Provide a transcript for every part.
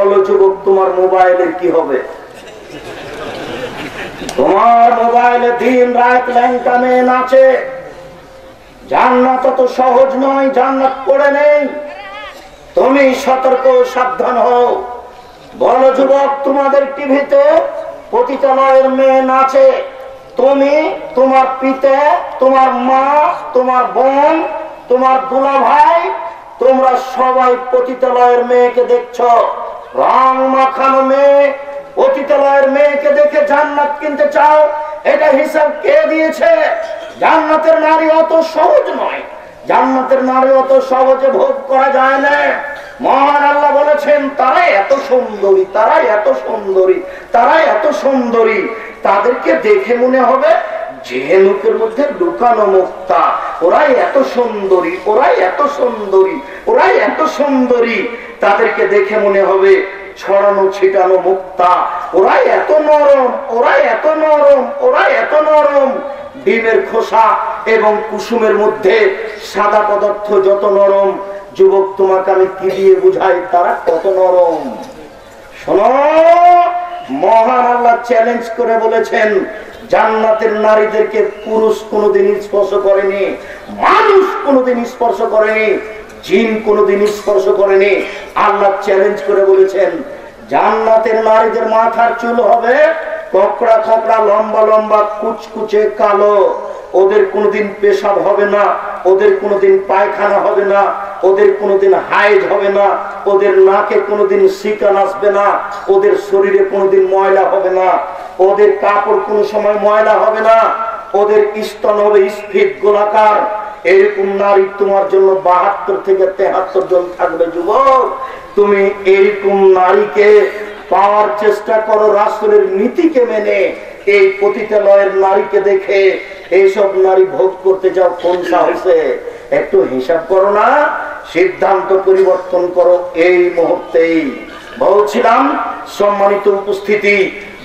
বলো যুবক, তোমার মোবাইলের কি হবে? তোমার মোবাইলে দিন রাত ল্যাংটা মেয়ে নাচে। জান্নাত তো সহজ নয়, জান্নাত পড়ে নেই। তুমি সতর্ক সাবধান হও। বলো যুবক, তোমাদের টিভিতে পতিতালয়ের মেয়ে নাচে। তুমি, তোমার পিতা, তোমার মা, তোমার বোন, তোমার দুলা ভাই, তোমরা সবাই পতিতালয়ের মেয়েকে দেখছো। রং মাখানো মেয়ে, পতিতালয়ের মেয়েকে দেখে জান্নাত কিনতে চাও? এটা হিসাব কে দিয়েছে? জান্নাতের নারী অত সহজ নয়, জান্নাতের নারী অত সহজে ভোগ করা যায় না। মহান আল্লাহ বলেছেন, তারাই এত সুন্দরী, তারাই এত সুন্দরী, তারাই এত সুন্দরী, তাদেরকে দেখে মনে হবে ঝিনুকের মধ্যে লুকানো মুক্তা। ওরাই এত সুন্দরী, ওরাই এত সুন্দরী, ওরাই এত সুন্দরী, তাদেরকে দেখে মনে হবে ছড়ানো ছিটানো মুক্তা। ওরাই এত নরম, ওরাই এত নরম, ওরাই এত নরম। ডিমের খোসা এবং কুসুমের মধ্যে সাদা পদার্থ যত নরম, যুবক তোমাকে আমি কি দিয়ে বুঝাই তারা কত নরম। শোনো, মহান আল্লাহ চ্যালেঞ্জ করে বলেছেন, জান্নাতের নারীদেরকে পুরুষ কোনোদিন স্পর্শ করেনি, মানুষ কোনোদিন স্পর্শ করেনি, জিন কোনোদিন স্পর্শ করেনি। আল্লাহ চ্যালেঞ্জ করে বলেছেন, জান্নাতের নারীদের মাথার চুল হবে কোকড়া কোকড়া, লম্বা লম্বা, কুচকুচে কালো। ওদের কোনোদিন পেশাব হবে না, ওদের কোনোদিন পায়খানা হবে না, ওদের কোনোদিন হাইজ হবে না, ওদের নাকে কোনোদিন শিকান আসবে না, ওদের শরীরে কোনোদিন ময়লা হবে না, ওদের কাপড় কোনো সময় ময়লা হবে না, ওদের স্তন হবে স্ফীত গোলাকার। এরকম নারী তোমার জন্য 72 থেকে 73 জন থাকবে। যুবক, তুমি এরকম নারীকে পাওয়ার চেষ্টা করো রাসূলের নীতিকে মেনে। এই পতিতালয়ের নারীকে দেখে এইসব নারী ভোগ করতে যাও কোন সাহসে? একটু হিসাব করো না, সিদ্ধান্ত পরিবর্তন করো এই মুহূর্তেই। বলছিলাম, সম্মানিত উপস্থিতি,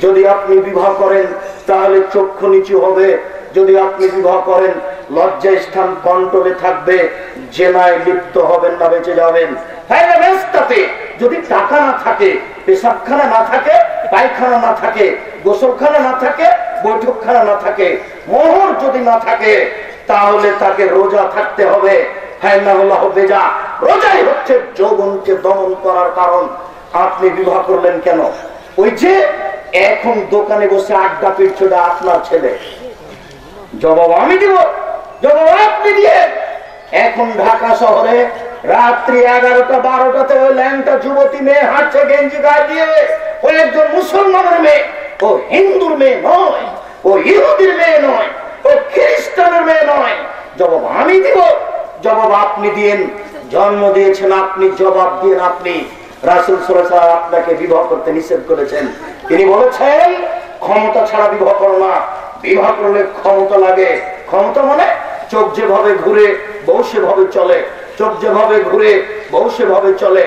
যদি আপনি বিবাহ করেন তাহলে চক্ষু নিচু হবে। যদি আপনি বিবাহ করেন লজ্জা স্থান কন্ট্রোলে থাকবে, জেনায় লিপ্ত হবেন না, বেঁচে যাবেন। যদি টাকা না থাকে, পেশাবখানা না থাকে, পায়খানা না থাকে, গোসলখানা না থাকে, বৈঠকখানা না থাকে, মোহর যদি না থাকে, তাহলে তাকে রোজা থাকতে হবে। হ্যাঁ, না হলে হবে যা। রোজাই হচ্ছে যৌবনকে দমন করার কারণ। আপনি বিবাহ করলেন কেন? ওই যে এখন দোকানে বসে আড্ডা পিটছোটা আপনার ছেলে, জবাব আমি দিব, জবাব আপনি দিয়ে। এখন ঢাকা শহরে রাত্রি 11টা 12টাতে ওই ল্যাংটা যুবতী মেয়ে হাঁটছে গেঞ্জি গায়ে দিয়ে। ও একজন মুসলমানের মেয়ে, ও হিন্দুর মেয়ে নয়, ও ইহুদির মেয়ে নয়, ও খ্রিস্টানের মেয়ে নয়। জবাব আমি দিব, জবাব আপনি দিয়েন। জন্ম দিয়েছেন আপনি, জবাব দিয়েন আপনি। রাসূল সাল্লাল্লাহু আলাইহি ওয়াসাল্লাম আপনাকে বিবাহ করতে নিষেধ করেছেন। তিনি বলেছেন, ক্ষমতা ছাড়া বিবাহ করো না। বিবাহ করলে ক্ষমতা লাগে। ক্ষমতা মানে চোখ যেভাবে ঘুরে বউ সেভাবে চলে, চোখ যেভাবে ঘুরে বউ সেভাবে চলে।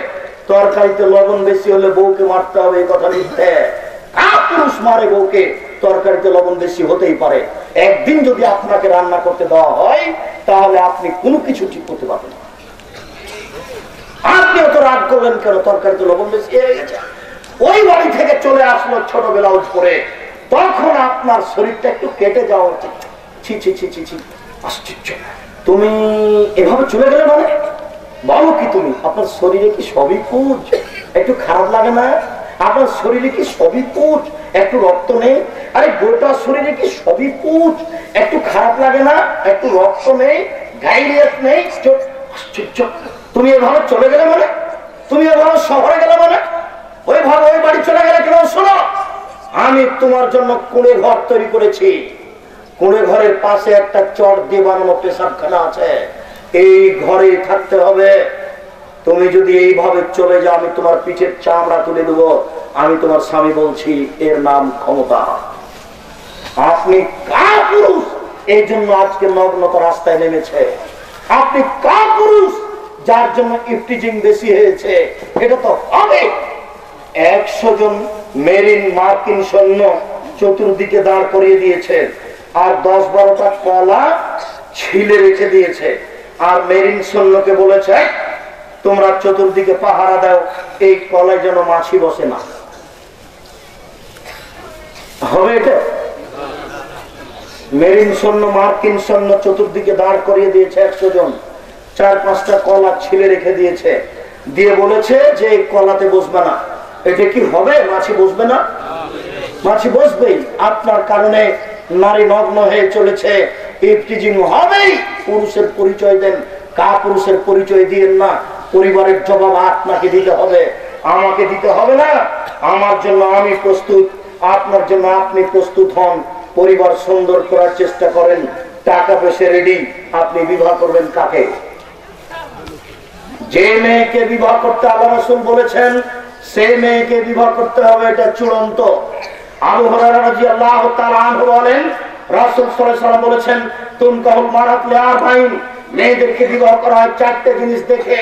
তরকারিতে লবণ বেশি হলে বউকে মারতে হবে, এই কথা মিথ্যে। পুরুষ মারে বউকে, তরকারিতে লবণ বেশি হতেই পারে। একদিন যদি আপনাকে রান্না করতে দেওয়া হয় তাহলে আপনি কোনো কিছু ঠিক করতে পারবেন না। আপনি অত রাগ করলেন কেন? তরকারিতে লবণ বেশি হয়ে গেছে। ওই বাড়ি থেকে চলে আসলো ছোট ব্লাউজ পরে, তখন আপনার শরীরটা একটু কেটে যাওয়া উচিত। ছি ছি ছি ছি ছি, আশ্চর্য, তুমি এভাবে চলে গেলে মানে? বলো কি তুমি? আপনার শরীরে কি সবই পুঁজ? একটু খারাপ লাগে না? আপনার শরীরে কি সবই পুঁজ? একটু রক্ত নেই? আরে গোটা শরীরে কি সবই পুঁজ? একটু খারাপ লাগে না? একটু রক্ত নেই, গাইরিয়াস নেই? আশ্চর্য, তুমি এভাবে চলে গেলে মানে? তুমি এভাবে শহরে গেলে মানে? ওইভাবে ওই বাড়ি চলে গেলে কেন? শোনো, আমি তোমার জন্য কুঁড়ে ঘর তৈরি করেছি। কুঁড়ে ঘরের পাশে একটা চট দিয়ে বানানো পেশাবখানা আছে। এই ঘরে থাকতে হবে। তুমি যদি এইভাবে চলে যাও, আমি তোমার পিঠের চামড়া তুলে দেবো। আমি তোমার স্বামী বলছি, এর নাম ক্ষমতা। আপনি কাপুরুষ, এই জন্য আজকে নগ্নতা রাস্তায় নেমেছে। আপনি কাপুরুষ, যার জন্য ইফটিজিং বেশি হয়েছে। এটা তো হবে। 100 জন মেরিন মার্কিন সৈন্য চতুর্দিকে দাঁড় করিয়ে দিয়েছে, আর 10-12টা কলা ছিলে রেখে দিয়েছে। আর মেরিন সৈন্যকে বলেছে, তোমরা চতুর্দিকে পাহারা দাও, এই কলায় যেন মাছি বসে না। হবে এটা? মেরিন সৈন্য, মার্কিন সৈন্য চতুর্দিকে দাঁড় করিয়ে দিয়েছে 100 জন, 4-5টা কলা ছিলে রেখে দিয়েছে, দিয়ে বলেছে যে এই কলাতে বসবে না। এটা কি হবে? মাছি বসবে না? মাছি বসবেই। আপনার কারণে নারী নগ্ন হয়ে চলেছে, ইফটিজিং হবেই। পুরুষের পরিচয় দেন, পুরুষের পরিচয় দিয়েন না। পরিবারের জবাব আপনাকে দিতে হবে, আমাকে দিতে হবে না। আমার জন্য আমি প্রস্তুত, আপনার জন্য আপনি প্রস্তুত হন। পরিবার সুন্দর করার চেষ্টা করেন, টাকা পয়সা রেডি। আপনি বিবাহ করবেন কাকে? যে মেয়েকে বিবাহ করতে আল্লাহ রাসূল বলেছেন সে মেয়েকে বিবাহ করতে হবে, এটা চূড়ান্ত। আবু হুরায়রা রাদিয়াল্লাহু তাআলা আনহু বলেন, রাসূল সাল্লাল্লাহু আলাইহি ওয়াসাল্লাম বলেছেন, তুনকাহুল মারাত লিআরবাইন, মেয়েদেরকে বিবাহ করা হয় 4টে জিনিস দেখে।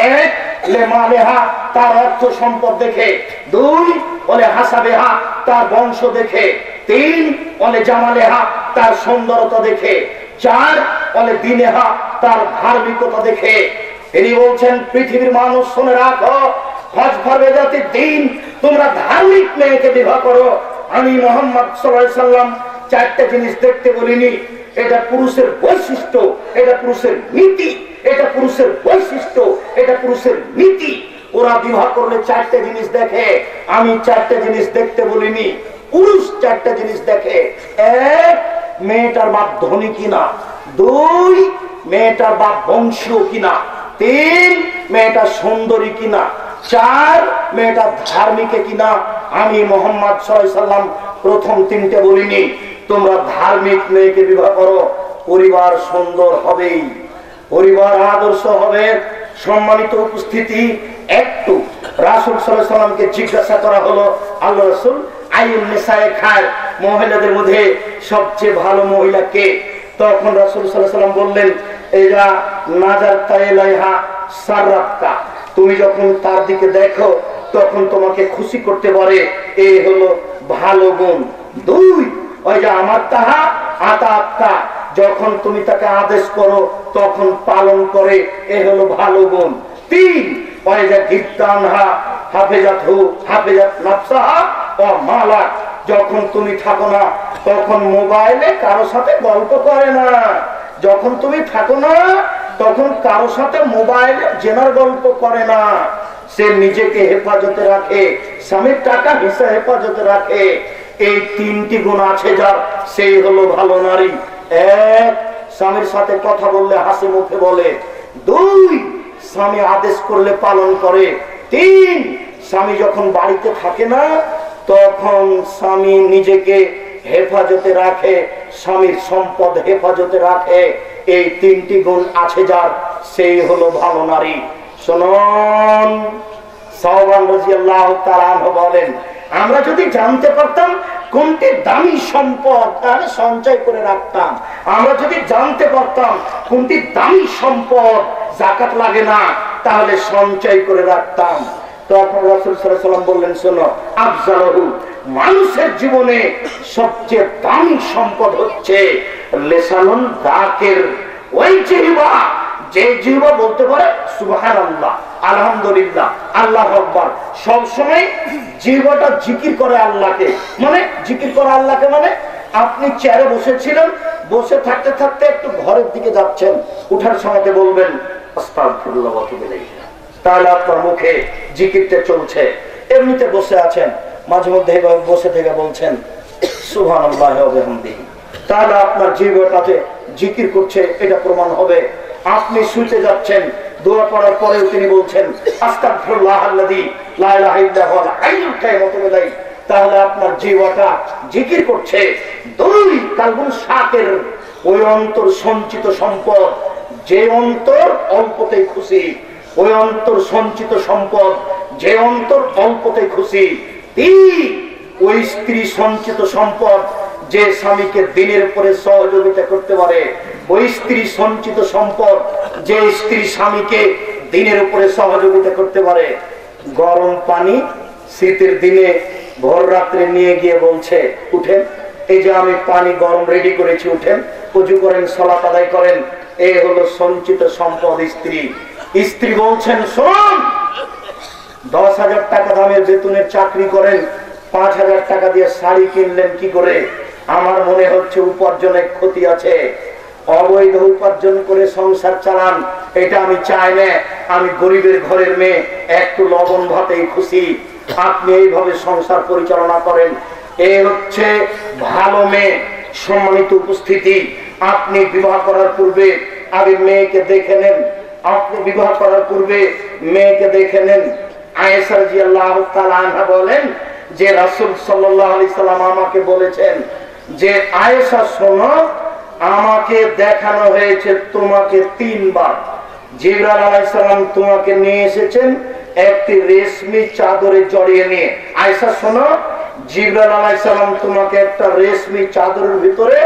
1 লিমালিহা, তার অর্থ সম্পদ দেখে। 2 ওলে হাসাবেহা, তার বংশ দেখে। 3 ওলে জামালেহা, তার সৌন্দর্যতা দেখে। 4 ওলে দিনেহা, তার ধার্মিকতা দেখে। তিনি বলছেন, পৃথিবীর মানুষ শুনে রাখো, হজ ফরজে জাতির দিন, তোমরা ধার্মিক মেয়েকে বিবাহ করো। আমি মুহাম্মদ সাল্লাল্লাহু আলাইহি ওয়াসাল্লাম 4টে জিনিস দেখতে বলিনি। এটা পুরুষের বৈশিষ্ট্য, এটা পুরুষের নীতি, এটা পুরুষের বৈশিষ্ট্য, এটা পুরুষের নীতি। ওরা বিবাহ করলে 4টে জিনিস দেখে, আমি 4টে জিনিস দেখতে বলিনি। পুরুষ 4টে জিনিস দেখে। 1 মেয়েটার বাপ ধনী কিনা। 2 মেয়েটার বাপ বংশীয় কিনা। 3 মেয়েটা সুন্দরী কিনা। 4 মেয়েটা ধার্মিক কিনা। আমি মুহাম্মদ সাল্লাল্লাহু আলাইহি ওয়াসাল্লাম প্রথম 3টে বলিনি। তোমরা ধার্মিক মেয়েকে বিবাহ করো, পরিবার সুন্দর হবেই, পরিবার আদর্শ হবে। সম্মানিত উপস্থিতি, একটু রাসূল সাল্লাল্লাহু আলাইহি ওয়াসাল্লামকে জিজ্ঞাসা করা হলো, আল্লাহ রাসূল, আইয়ুন নিসায়ে খায়র, মহিলাদের মধ্যে সবচেয়ে ভালো মহিলা কে? তখন রাসূল সাল্লাল্লাহু আলাইহি ওয়াসাল্লাম বললেন, এরা নাজারতা ইলাইহা সাররাতকা, তুমি যখন তার দিকে দেখো তখন তোমাকে খুশি করতে পারে, এই হলো ভালো গুণ। 2 ওই যে আমার তাহা আতাতকা, যখন তুমি তাকে আদেশ করো তখন পালন করে, এ হলো ভালো গুণ। 3 ওই যে গিবতানহা হাফেজাতহু হাফেজাত নাফসাহা ও মালাক, যখন তুমি থাকো না তখন মোবাইলে কারো সাথে গল্প করে না। যখন তুমি থাকো না তখন কারো সাথে মোবাইলে জেনার গল্প করে না। সে নিজেকে হেফাজতে রাখে, স্বামীর টাকা হিসেবে হেফাজতে রাখে। এই 3টি গুণ আছে যার, সেই হলো ভালো নারী। 1 স্বামীর সাথে কথা বললে হাসি মুখে বলে। 2 স্বামী আদেশ করলে পালন করে। 3 স্বামী যখন বাড়িতে থাকে না তখন স্বামী নিজেকে হেফাজতে রাখে, স্বামীর সম্পদ হেফাজতে রাখে। এই 3টি গুণ আছে যার, সেই হলো ভালো নারী। শুনুন, সাওবান রাদিয়াল্লাহু তাআলা আনহু বলেন, আমরা যদি জানতে পারতাম কোনটি দামি সম্পদ তাহলে সঞ্চয় করে রাখতাম। আমরা যদি জানতে পারতাম কোনটি দামি সম্পদ যাকাত লাগে না তাহলে সঞ্চয় করে রাখতাম। তখন রাসূল সাল্লাল্লাহু আলাইহি ওয়াসাল্লাম বললেন, শোনো, আফজালহু, মানুষের জীবনে সবচেয়ে দামি সম্পদ হচ্ছে লিসানুন যাকির, ওই জিহ্বা, যে জিহ্বা বলতে পারে সুবহানাল্লাহ, আলহামদুলিল্লাহ, আল্লাহু আকবার। সব সময় জিহ্বাটা জিকির করে আল্লাহকে। মানে জিকির করে আল্লাহকে মানে আপনি চেয়ারে বসেছিলেন, বসে থাকতে থাকতে একটু ঘরের দিকে যাচ্ছেন, উঠার সময়তে বলবেন আস্তাগফিরুল্লাহ ওয়া আতুবু ইলাইহি, তাহলে আপনার মুখে জিকিরটা চলছে। এমনিতে বসে আছেন, মাঝে মধ্যে বসে থেকে বলছেন সুবহানাল্লাহি ওয়া বিহামদিহি, তাহলে আপনার জিহ্বাটাতে জিকির করছে, এটা প্রমাণ হবে। আপনি শুতে যাচ্ছেন, দোয়া পড়ার পরেও তিনি বলছেন আস্তাগফিরুল্লাহাল্লাযী লা ইলাহা ইল্লা হুয়াল হাইয়ুল কাইয়্যুম, তাহলে আপনার জিহ্বাটা জিকির করছে। 2 কালবুন শাকির, ওই অন্তর সঞ্চিত সম্পদ, যে অন্তর অল্পতেই খুশি, ওই অন্তর সঞ্চিত সম্পদ, যে অন্তর অল্পতেই খুশি। 3 ওই স্ত্রী সঞ্চিত সম্পদ, যে স্বামীকে দিনের পরে সহযোগিতা করতে পারে। ওই স্ত্রী সঞ্চিত সম্পদ, যে স্ত্রী স্বামীকে দিনের উপরে সহযোগিতা করতে পারে। গরম পানি শীতের দিনে ভোর রাত্রে নিয়ে গিয়ে বলছে, উঠেন, এই যে আমি পানি গরম রেডি করেছি, উঠেন, ওযু করেন, সালাত আদায় করেন। এই হলো সঞ্চিত সম্পদ স্ত্রী। স্ত্রী বলছেন, শুনুন, 10,000 টাকা দামের বেতনের চাকরি করেন, 5,000 টাকা দিয়ে শাড়ি কিনলেন কি করে? আমার মনে হচ্ছে উপার্জনের ক্ষতি আছে। অবৈধ উপার্জন করে সংসার চালান, এটা আমি চাই না। আমি গরিবের ঘরের মেয়ে, একটু লবণ ভাতেই খুশি। আপনি এইভাবে সংসার পরিচালনা করেন, এ হচ্ছে ভালো মেয়ে। সম্মানিত উপস্থিতি, আপনি বিবাহ করার পূর্বে আগে মেয়েকে দেখে নেন। আপনি বিবাহ করার পূর্বে মেয়েকে দেখে নেন। আয়েশা রাদিয়াল্লাহু তাআলা আনহা বলেন যে রাসূল সাল্লাল্লাহু আলাইহি সাল্লাম আমাকে বলেছেন যে আয়েশা শোনো, আমাকে দেখানো হয়েছে তোমাকে 3 বার। জিবরাইল আলাইহিস সালাম তোমাকে নিয়ে এসেছেন একটি রেশমি চাদরে জড়িয়ে নিয়ে। আয়েশা শোনো, জিবরাইল আলাইহিস সালাম তোমাকে একটা রেশমি চাদরের ভিতরে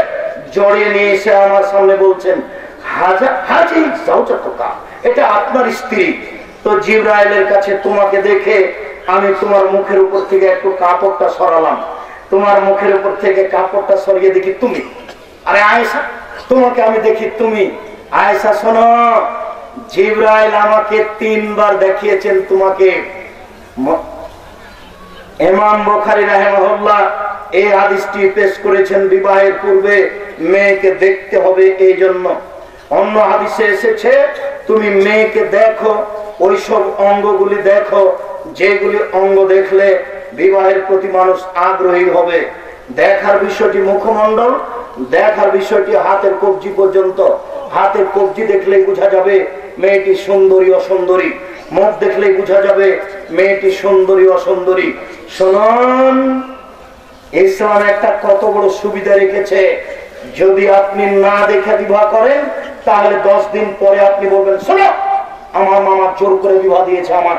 জড়িয়ে নিয়ে এসে আমার সামনে বলছেন, হাজি যাওজাতুকা, এটা আপনার স্ত্রী। তো জিবরাইলের কাছে তোমাকে দেখে আমি তোমার মুখের উপর থেকে একটু কাপড়টা সরালাম। তোমার মুখের উপর থেকে কাপড়টা সরিয়ে দেখি তুমি। আরে আয়েশা, তোমাকে আমি দেখি তুমি। আয়েশা শোনো, জিবরাইল আমাকে 3 বার দেখিয়েছেন তোমাকে। ইমাম বুখারী রাহিমাহুল্লাহ এই হাদিসটি পেশ করেছেন বিবাহের পূর্বে মেয়েকে দেখতে হবে এই জন্য। অন্য হাদিসে এসেছে তুমি মেয়েকে দেখো, ওইসব অঙ্গগুলি দেখো যেগুলি অঙ্গ দেখলে বিবাহের প্রতি মানুষ আগ্রহী হবে। দেখার বিষয়টি মুখমণ্ডল, দেখার বিষয়টি হাতের কবজি পর্যন্ত। হাতের কবজি দেখলেই বোঝা যাবে মেয়েটি সুন্দরী অসুন্দরী, মুখ দেখলেই বোঝা যাবে মেয়েটি সুন্দরী অসুন্দরী। শুনুন, ইসলাম একটা কত বড় সুবিধা রেখেছে। যদি আপনি না দেখে বিবাহ করেন তাহলে 10 দিন পরে আপনি বলবেন, শোনো, আমার মামা জোর করে বিবাহ দিয়েছে আমার।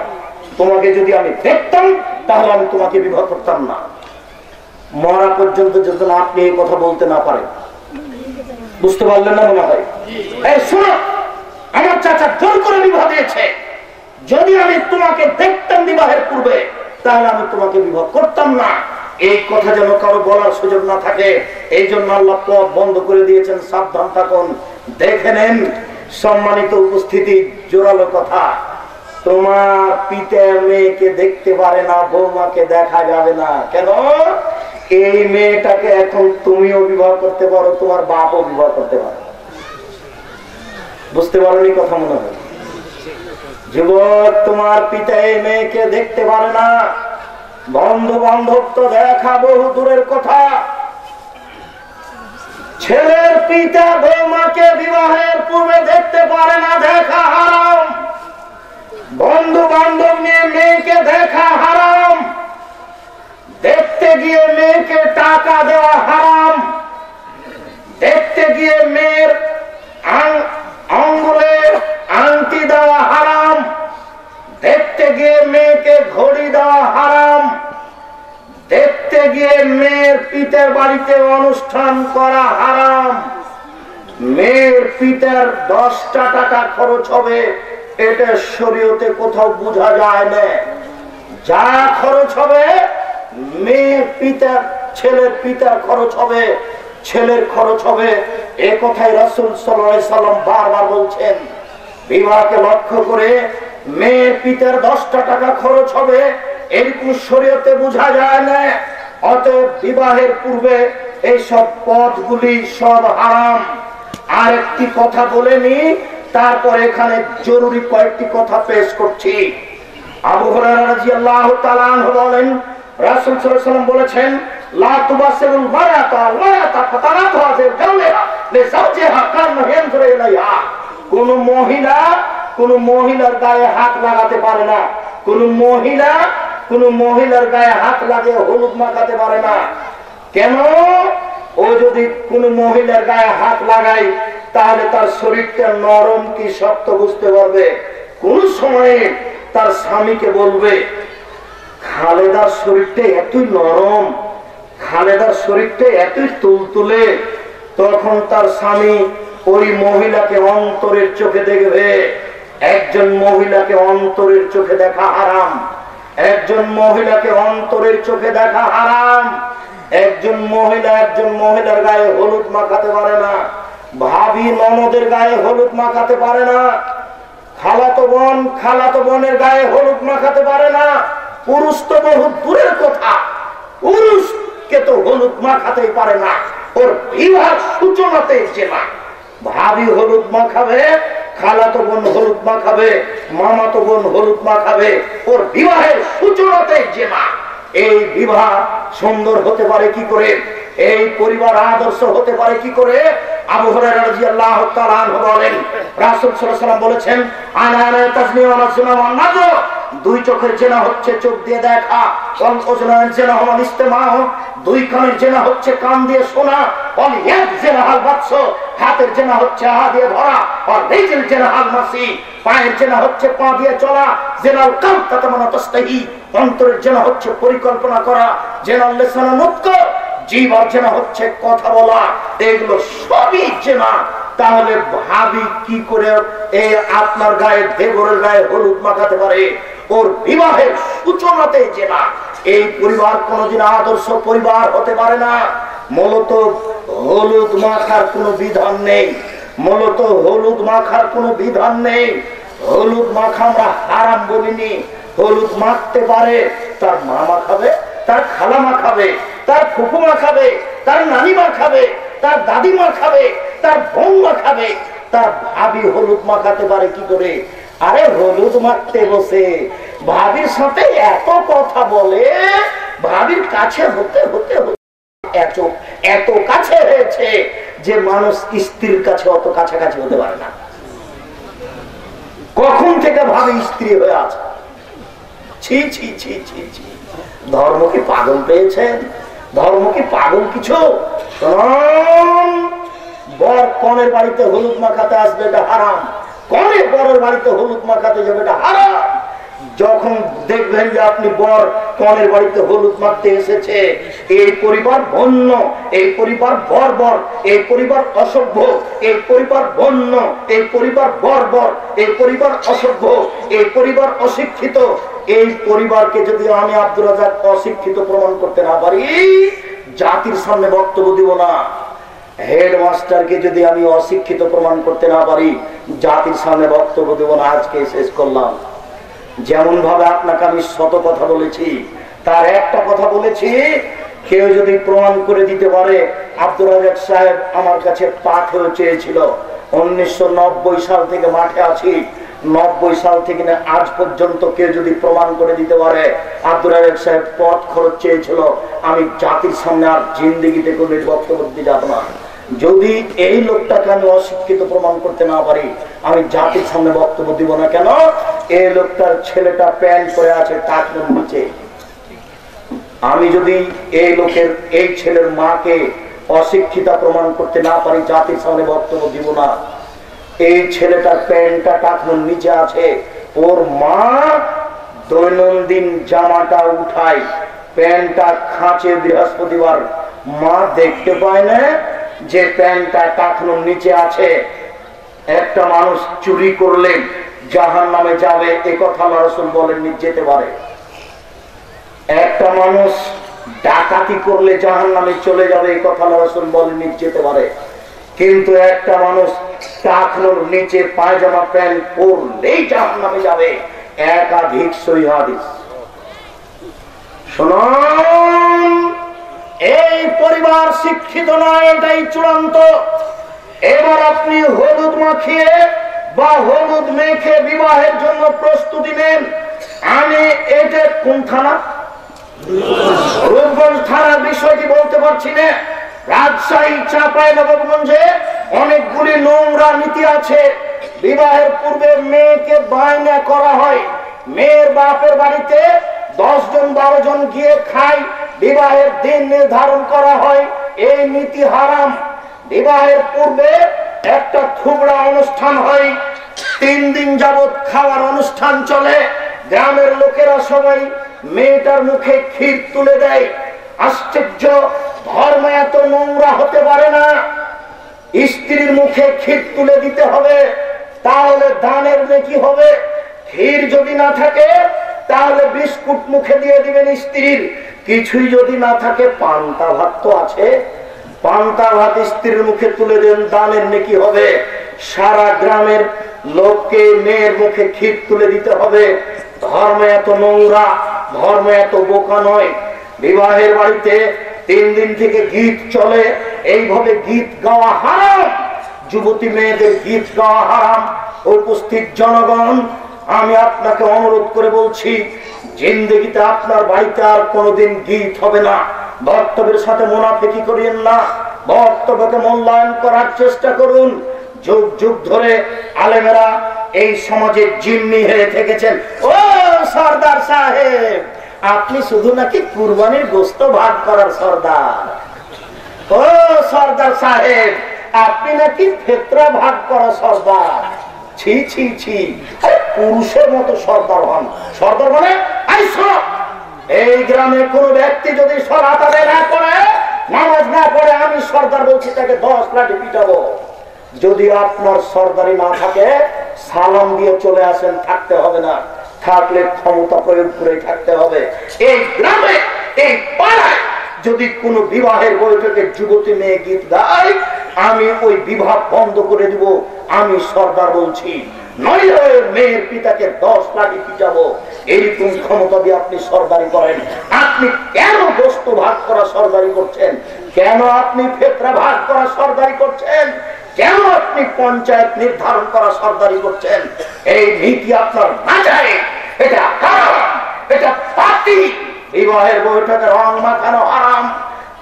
তোমাকে যদি আমি দেখতাম তাহলে আমি তোমাকে বিবাহ করতাম না। মরা পর্যন্ত যদি আপনি এই কথা বলতে না পারেন। বুঝতে পারলেন না মনে হয়? এই শোনো, আমার চাচা জোর করে বিবাহ দিয়েছে, যদি আমি তোমাকে দেখতাম বিবাহের পূর্বে তাহলে আমি তোমাকে বিবাহ করতাম না। এই কথা যেন কারো বলার সুযোগ না থাকে, এই জন্য আল্লাহ পথ বন্ধ করে দিয়েছেন। সাবধান থাকুন, দেখে নেন। সম্মানিত উপস্থিতি, জোরালো কথা, তোমার পিতা মেয়েকে দেখতে পারে না, বৌমাকে দেখা যাবে না। কেন? এই মেয়েটাকে এখন তুমিও বিবাহ করতে পারো, তোমার বাপও বিবাহ করতে পারো। বুঝতে পারোনি কথা মনে হয়? যুবক, তোমার পিতা এই মেয়েকে দেখতে পারে না, বন্ধু বান্ধব তো দেখা বহু দূরের কথা। ছেলের পিতা বৌমাকে বিবাহের পূর্বে দেখতে পারে না, দেখা হারাম। বন্ধু বান্ধব নিয়ে মেয়েকে দেখা হারাম। দেখতে গিয়ে মেয়েকে টাকা দেওয়া হারাম। দেখতে গিয়ে মেয়ের আঙ্গুলের আংটি দেওয়া হারাম। দেখতে গিয়ে মেয়েকে ঘড়ি দেওয়া হারাম। দেখতে গিয়ে মেয়ের পিতার বাড়িতে অনুষ্ঠান করা হারাম। মেয়ের পিতার 10টা টাকা খরচ হবে, এটা শরীয়তে কোথাও বোঝা যায় না। যা খরচ হবে মেয়ের পিতার, ছেলের পিতার খরচ হবে, ছেলের খরচ হবে। এ কথাই রাসূল সাল্লাল্লাহু আলাইহি সাল্লাম বারবার বলছেন। বিবাহকে লক্ষ্য করে মেয়ের পিতার 10টা টাকা খরচ হবে, এরকম শরীয়তে বোঝা যায় না। অতএব বিবাহের পূর্বে এইসব পথগুলি সব হারাম। আর একটি কথা বলে নি, তারপর এখানে জরুরি কয়েকটি কথা পেশ করছি। আবু হুরায়রা রাদিয়াল্লাহু তাআলা আনহু বলেন, রাসূল সাল্লাল্লাহু আলাইহি ওয়াসাল্লাম বলেছেন, লা তুবাসিরুল মারাতা ওয়ালাতা ফাতারাতুহা ফি জাওলিহা লিজাওজিহা কান্না ইয়ানজুরু ইলাইহা। কোন মহিলা কোন মহিলার গায়ে হাত লাগাতে পারে না। কোন মহিলার গায়ে হাত লাগিয়ে হলুদ মাখাতে পারে না। কেন? ও যদি কোন মহিলার গায়ে হাত লাগায় তাহলে তার শরীরটা নরম কি শক্ত বুঝতে পারবে। কোন সময়ে তার স্বামীকে বলবে, খালেদার শরীরটা এতই নরম, খালেদার শরীরটা এতই তুলতুলে, তখন তার স্বামী ওই মহিলাকে অন্তরের চোখে দেখবে। একজন মহিলাকে অন্তরের চোখে দেখা হারাম। একজন মহিলাকে অন্তরের চোখে দেখা হারাম। একজন মহিলার গায়ে হলুদ মাখাতে পারে না। ভাবি ননদের গায়ে হলুদ মাখাতে পারে না। খালাতো বোন বোন খালাতো বোনের গায়ে হলুদ মাখাতে পারে না। পুরুষ তো বহু দূরের কথা, পুরুষকে তো হলুদ মাখাতেই পারে না। ওর বিবাহ সূচনাতে জেনা। ভাবি হলুদ মাখাবে, খালাতো বোন হলুদ মাখাবে, মামাতো বোন হলুদ মাখাবে, ওর বিবাহের সূচনাতে জেনা। এই বিবাহ সুন্দর হতে পারে কি করে? এই পরিবার আদর্শ হতে পারে কি করে? আবু হুরায়রা রাদিয়াল্লাহু তাআলা আনহু বলেন, রাসূল সাল্লাল্লাহু আলাইহি ওয়াসাল্লাম বলেছেন, আনা তাসনিয়া ওয়া সুনা ওয়া নাজর, দুই চোখের জেনা হচ্ছে চোখ দিয়ে দেখা, ওয়াল উযনান জেনা ওয়া ইস্তেমা, দুই কানের জেনা হচ্ছে কান দিয়ে শোনা, ওয়াল ইয়াদ জেনা হাল বাতস, হাতের জেনা হচ্ছে হাত দিয়ে ধরা, আর রিজল জেনা হাল মাসি, পায়ের জেনা হচ্ছে পা দিয়ে চলা, জেনাল কালব তাতামানা তাস্তাহি, অন্তরের জেনা হচ্ছে পরিকল্পনা করা, জেনাল লিসানা নুতক, জীব অর্জনা হচ্ছে কথা বলা। এগুলো সবই জেনা। তাহলে ভাবি কি করে এই আপনার গায়ে, দেবরের গায়ে হলুদ মাখাতে পারে? ওর বিবাহের সূচনাতে জেনা। এই পরিবার কোনদিন আদর্শ পরিবার হতে পারে না। মূলত হলুদ মাখার কোনো বিধান নেই, মূলত হলুদ মাখার কোনো বিধান নেই। হলুদ মাখা আমরা হারাম বলিনি। হলুদ মাখতে পারে তার মামা খাবে, তার খালামা খাবে, তার ফুফুমা খাবে, তার নানিমা খাবে, তার দাদিমা খাবে, তার বোনমা খাবে। তার ভাবি হলুদ মাখাতে পারে কি করে? আরে হলুদ মাখতে বসে ভাবির সাথে এত কথা বলে, ভাবির কাছে হতে হতে এত কাছে হয়েছে যে মানুষ স্ত্রীর কাছে অত কাছাকাছি হতে পারে না। কখন থেকে ভাবি স্ত্রী হয়ে আছে? ছি ছি ছি ছি ছি। ধর্ম কি পাগল পেয়েছেন? ধর্ম কি পাগল কিছু? বর কনের বাড়িতে হলুদ মাখাতে আসবে, এটা হারাম। কনে বরের বাড়িতে হলুদ মাখাতে যাবে, এটা হারাম। যখন দেখবেন যে আপনি বর কনের বাড়িতে হলুদ মাখতে এসেছে, এই পরিবার বন্য, এই পরিবার বর্বর, এই পরিবার অসভ্য, এই পরিবার বন্য, এই পরিবার বর্বর, এই পরিবার অসভ্য, এই পরিবার অশিক্ষিত, এই পরিবারকে যদি আমি আব্দুর রাজ্জাক অশিক্ষিত প্রমাণ করতে না পারি, জাতির সামনে বক্তব্য দিব না। হেডমাস্টারকে যদি আমি অশিক্ষিত প্রমাণ করতে না পারি, জাতির সামনে বক্তব্য দেব না। আজকে শেষ করলাম। যেমন ভাবে আপনাকে আমি শত কথা বলেছি, তার একটা কথা বলেছি, কেউ যদি প্রমাণ করে দিতে পারে। আব্দুর রাজ্জাক সাহেব আমার কাছে পাথেও চেয়েছিল। 1990 সাল থেকে মাঠে আছি, 90 সাল থেকে আজ পর্যন্ত কেউ যদি প্রমাণ করে দিতে পারে আব্দুর রাজ্জাক সাহেব পথ খরচ চেয়েছিল, আমি জাতির সামনে আর জিন্দেগিতে কোনো বক্তব্য দিতে যাব না। যদি এই লোকটাকে আমি অশিক্ষিত প্রমাণ করতে না পারি, আমি জাতির সামনে বক্তব্য দিব না। কেন? এই লোকটার ছেলেটা প্যান্ট পরে আছে টাকনোর নিচে। আমি যদি এই লোকের, এই ছেলের মাকে অশিক্ষিতা প্রমাণ করতে না পারি, জাতির সামনে বক্তব্য দিব না। এই ছেলেটার প্যান্টটা টাকনোর নিচে আছে, ওর মা দৈনন্দিন জামাটা উঠায়, প্যান্টটা খাঁচে বৃহস্পতিবার, মা দেখতে পায় না যে প্যান্টটা টাকনোর নিচে আছে। একটা মানুষ চুরি করলে জাহান্নামে যাবে, এ কথা আল্লাহ রাসূল বলেননি, যেতে পারে। একটা মানুষ ডাকাতি করলে জাহান্নামে চলে যাবে, এই কথা আল্লাহ রাসূল বলেননি, যেতে পারে। কিন্তু একটা মানুষ টাকনোর নিচে পায়জামা প্যান্ট পরলেই জাহান্নামে যাবে। একাধিক সহিহ হাদিস। শুনুন, এই পরিবার শিক্ষিত নয়, এটাই চূড়ান্ত। এবার আপনি হলুদ মাখিয়ে বা হলুদ মেখে বিবাহের জন্য প্রস্তুতি নেন। আমি এটা কোন থানা, রূপগঞ্জ থানার বিষয়টি বলতে পারছি না। রাজশাহী চাঁপাইনবাবগঞ্জে অনেকগুলি নোংরা নীতি আছে। বিবাহের পূর্বে মেয়েকে বায়না করা হয়, মেয়ের বাপের বাড়িতে 10 জন 12 জন গিয়ে খায়, বিবাহের দিন নির্ধারণ করা হয়। এই নীতি হারাম। বিবাহের পূর্বে একটা থুবড়া অনুষ্ঠান হয়, 3 দিন যাবত খাওয়ার অনুষ্ঠান চলে। গ্রামের লোকেরা সবাই মেয়েটার মুখে ক্ষীর তুলে দেয়। আশ্চর্য, ধর্ম এত নোংরা হতে পারে না। স্ত্রীর মুখে ক্ষীর তুলে দিতে হবে, তাহলে দানের নেকি হবে। ক্ষীর যদি না থাকে তাহলে বিস্কুট মুখে দিয়ে দিবেন স্ত্রীর। কিছুই যদি না থাকে, পান্তা ভাত তো আছে, পান্তা ভাত স্ত্রীর মুখে তুলে দেন, দানের নেকি হবে। সারা গ্রামের লোককে মেয়ের মুখে ক্ষীর তুলে দিতে হবে। ধর্ম এত নোংরা, ধর্ম এত বোকা নয়। বিবাহের বাড়িতে 3 দিন থেকে গীত চলে, এইভাবে গীত গাওয়া হারাম। যুবতী মেয়েদের গীত গাওয়া হারাম। উপস্থিত জনগণ, আমি আপনাকে অনুরোধ করে বলছি, জিন্দেগিতে আপনার বাড়িতে আর কোনোদিন গীত হবে না। বক্তব্যের সাথে মুনাফিকি করিয়েন না, বক্তব্যকে মূল্যায়ন করার চেষ্টা করুন। যুগ যুগ ধরে আলেমেরা এই সমাজে জিম্মি হয়ে থেকেছেন। ও সরদার সাহেব, আপনি শুধু নাকি কুরবানির গোশত ভাগ করার সরদার। ও সরদার সাহেব, আপনি নাকি ফেতরা ভাগ করা সরদার। ছি ছি ছি, পুরুষের মতো সরদার হন। সরদার মানে এই গ্রামে কোন ব্যক্তি যদি সলাত আদায় না করে, নামাজ না পড়ে, আমি সরদার বলছি তাকে 10 লাঠি পিটাবো। যদি আপনার সরদারি না থাকে, সালাম দিয়ে চলে আসেন, থাকতে হবে না। থাকলে ক্ষমতা প্রয়োগ করে থাকতে হবে। এই গ্রামে, এই পাড়ায় যদি কোন বিবাহের বৈঠকে যুবতী মেয়ে গীত গায়, আমি ওই বিবাহ বন্ধ করে দিব। আমি সরদার বলছি, নইলে মেয়ের পিতাকে 10 লাঠি পিটাবো। এইরকম ক্ষমতা দিয়ে আপনি সরদারি করেন। আপনি কেন গোশত ভাগ করা সরদারি করছেন? কেন আপনি ফেতরা ভাগ করা সরদারি করছেন? কেন আপনি পঞ্চায়েত নির্ধারণ করা সরদারি করছেন? এই নীতি আপনার না যায়, এটা হারাম, এটা পাপী। বিবাহের বৈঠকে রং মাখানো হারাম,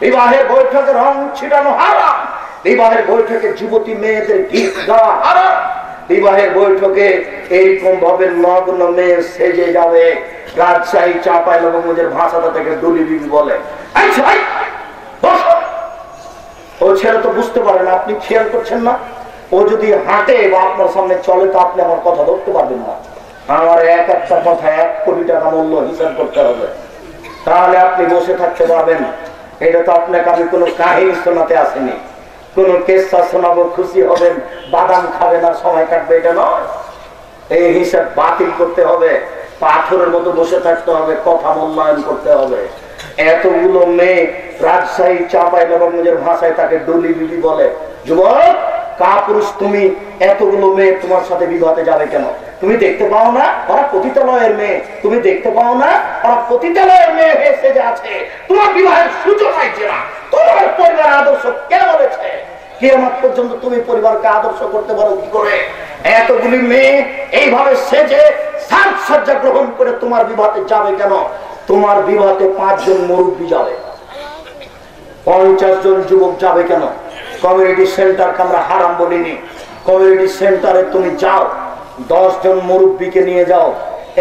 বিবাহের বৈঠকে রং ছিটানো হারাম, বিবাহের বৈঠকে যুবতী মেয়েদের গীত গাওয়া হারাম। বিবাহের বৈঠকে এইরকম ভাবে নগ্ন মেয়ে সেজে যাবে। রাজশাহী চাঁপাইনবাবগঞ্জের ভাষাটা থেকে ডুলি বিবি বলে। ও ছেলে তো বুঝতে পারে না, আপনি খেয়াল করছেন না? ও যদি হাঁটে বা আপনার সামনে চলে তো আপনি আমার কথা ধরতে পারবেন না। আমার এক একটা কথা 1 কোটি টাকা মূল্য হিসাব করতে হবে, তাহলে আপনি বসে থাকতে পারবেন। এটা তো আপনাকে আমি কোনো কাহিনী শোনাতে আসেনি, কোন কেসা শোনাবো, খুশি হবেন, বাদাম খাবেন আর সময় কাটবে, এটা নয়। এই হিসাব বাতিল করতে হবে, পাথরের মতো বসে থাকতে হবে, কথা মূল্যায়ন করতে হবে। এতগুলো মেয়ে, রাজশাহী চাঁপাইনবাবগঞ্জের ভাষায় তাকে ডলি বিবি বলে। যুবক, কাপুরুষ তুমি, এতগুলো মেয়ে তোমার সাথে বিবাহে যাবে কেন? তুমি দেখতে পাও না ওরা পতিতালয়ের মেয়ে? তুমি দেখতে পাও না ওরা পতিতালয়ের মেয়ে হয়ে সেজে আছে? তোমার বিবাহের সূচনায় না, তোমার পরিবার আদর্শ কে বলেছে? কিয়ামত পর্যন্ত তুমি পরিবারকে আদর্শ করতে পারো কি করে? এতগুলি মেয়ে এইভাবে সেজে সাজসজ্জা গ্রহণ করে তোমার বিবাহে যাবে কেন? তোমার বিবাহে 5 জন মুরব্বী যাবে, 50 জন যুবক যাবে কেন? কমিউনিটি সেন্টারকে আমরা হারাম বলিনি। কমিউনিটি সেন্টারে তুমি যাও, 10 জন মুরব্বীকে নিয়ে যাও,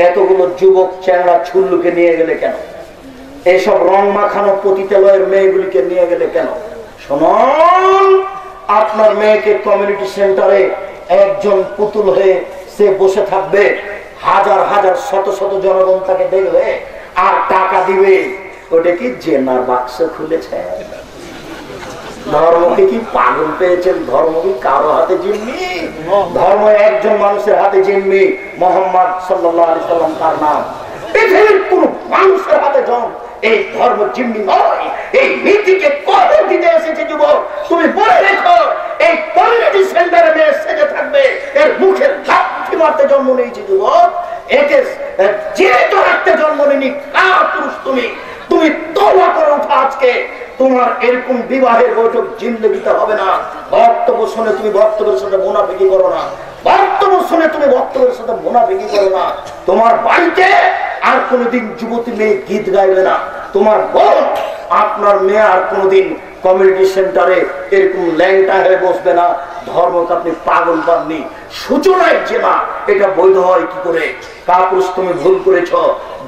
এতগুলো যুবক চ্যাংড়া ছুল্লুকে নিয়ে গেলে কেন? এসব রং মাখানো পতিতালয়ের মেয়েগুলিকে নিয়ে গেলে কেন? শুনুন, আপনার মেয়েকে কমিউনিটি সেন্টারে একজন পুতুল হয়ে সে বসে থাকবে, হাজার হাজার শত শত জনগণ তাকে দেখবে আর টাকা দিবে। ওটা কি জেনার বাক্স খুলেছে? ধর্মকে কি পাগল পেয়েছেন? ধর্ম কি কারো হাতে জিম্মি? ধর্ম একজন মানুষের হাতে জিম্মি, মোহাম্মদ সাল্লাল্লাহু আলাইহি সাল্লাম তার নাম। পৃথিবীর কোন মানুষের হাতে জন্ম এই ধর্ম জিম্মি নয়। এই নীতিকে কবর দিতে এসেছে যুবক। তুমি বলে রেখো, এই কমিউনিটি সেন্টারে মেয়ে সেজে থাকবে, এর মুখে লাথি মারতে জন্ম নিয়েছে যুবক। একে জীবিত রাখতে জন্ম নিনি। কার পুরুষ তুমি? তুমি তওবা করে ওঠো আজকে। তোমার এরকম বিবাহের বৈঠক জিন্দেগিতে হবে না। বক্তব্য শুনে তুমি বক্তব্যের সাথে মুনাফিকি করো না, বক্তব্য শুনে তুমি বক্তব্যের সাথে মুনাফিকি করো না। তোমার বাড়িতে আর কোনোদিন যুবতী মেয়ে গীত গাইবে না। তোমার বোন, আপনার মেয়ে আর কোনোদিন কমিউনিটি সেন্টারে এরকম ল্যাংটা হয়ে বসবে না। ধর্মকে আপনি পাগল পাননি। সূচনায় যে না, এটা বৈধ হয় কি করে? কাপুরুষ, তুমি ভুল করেছ।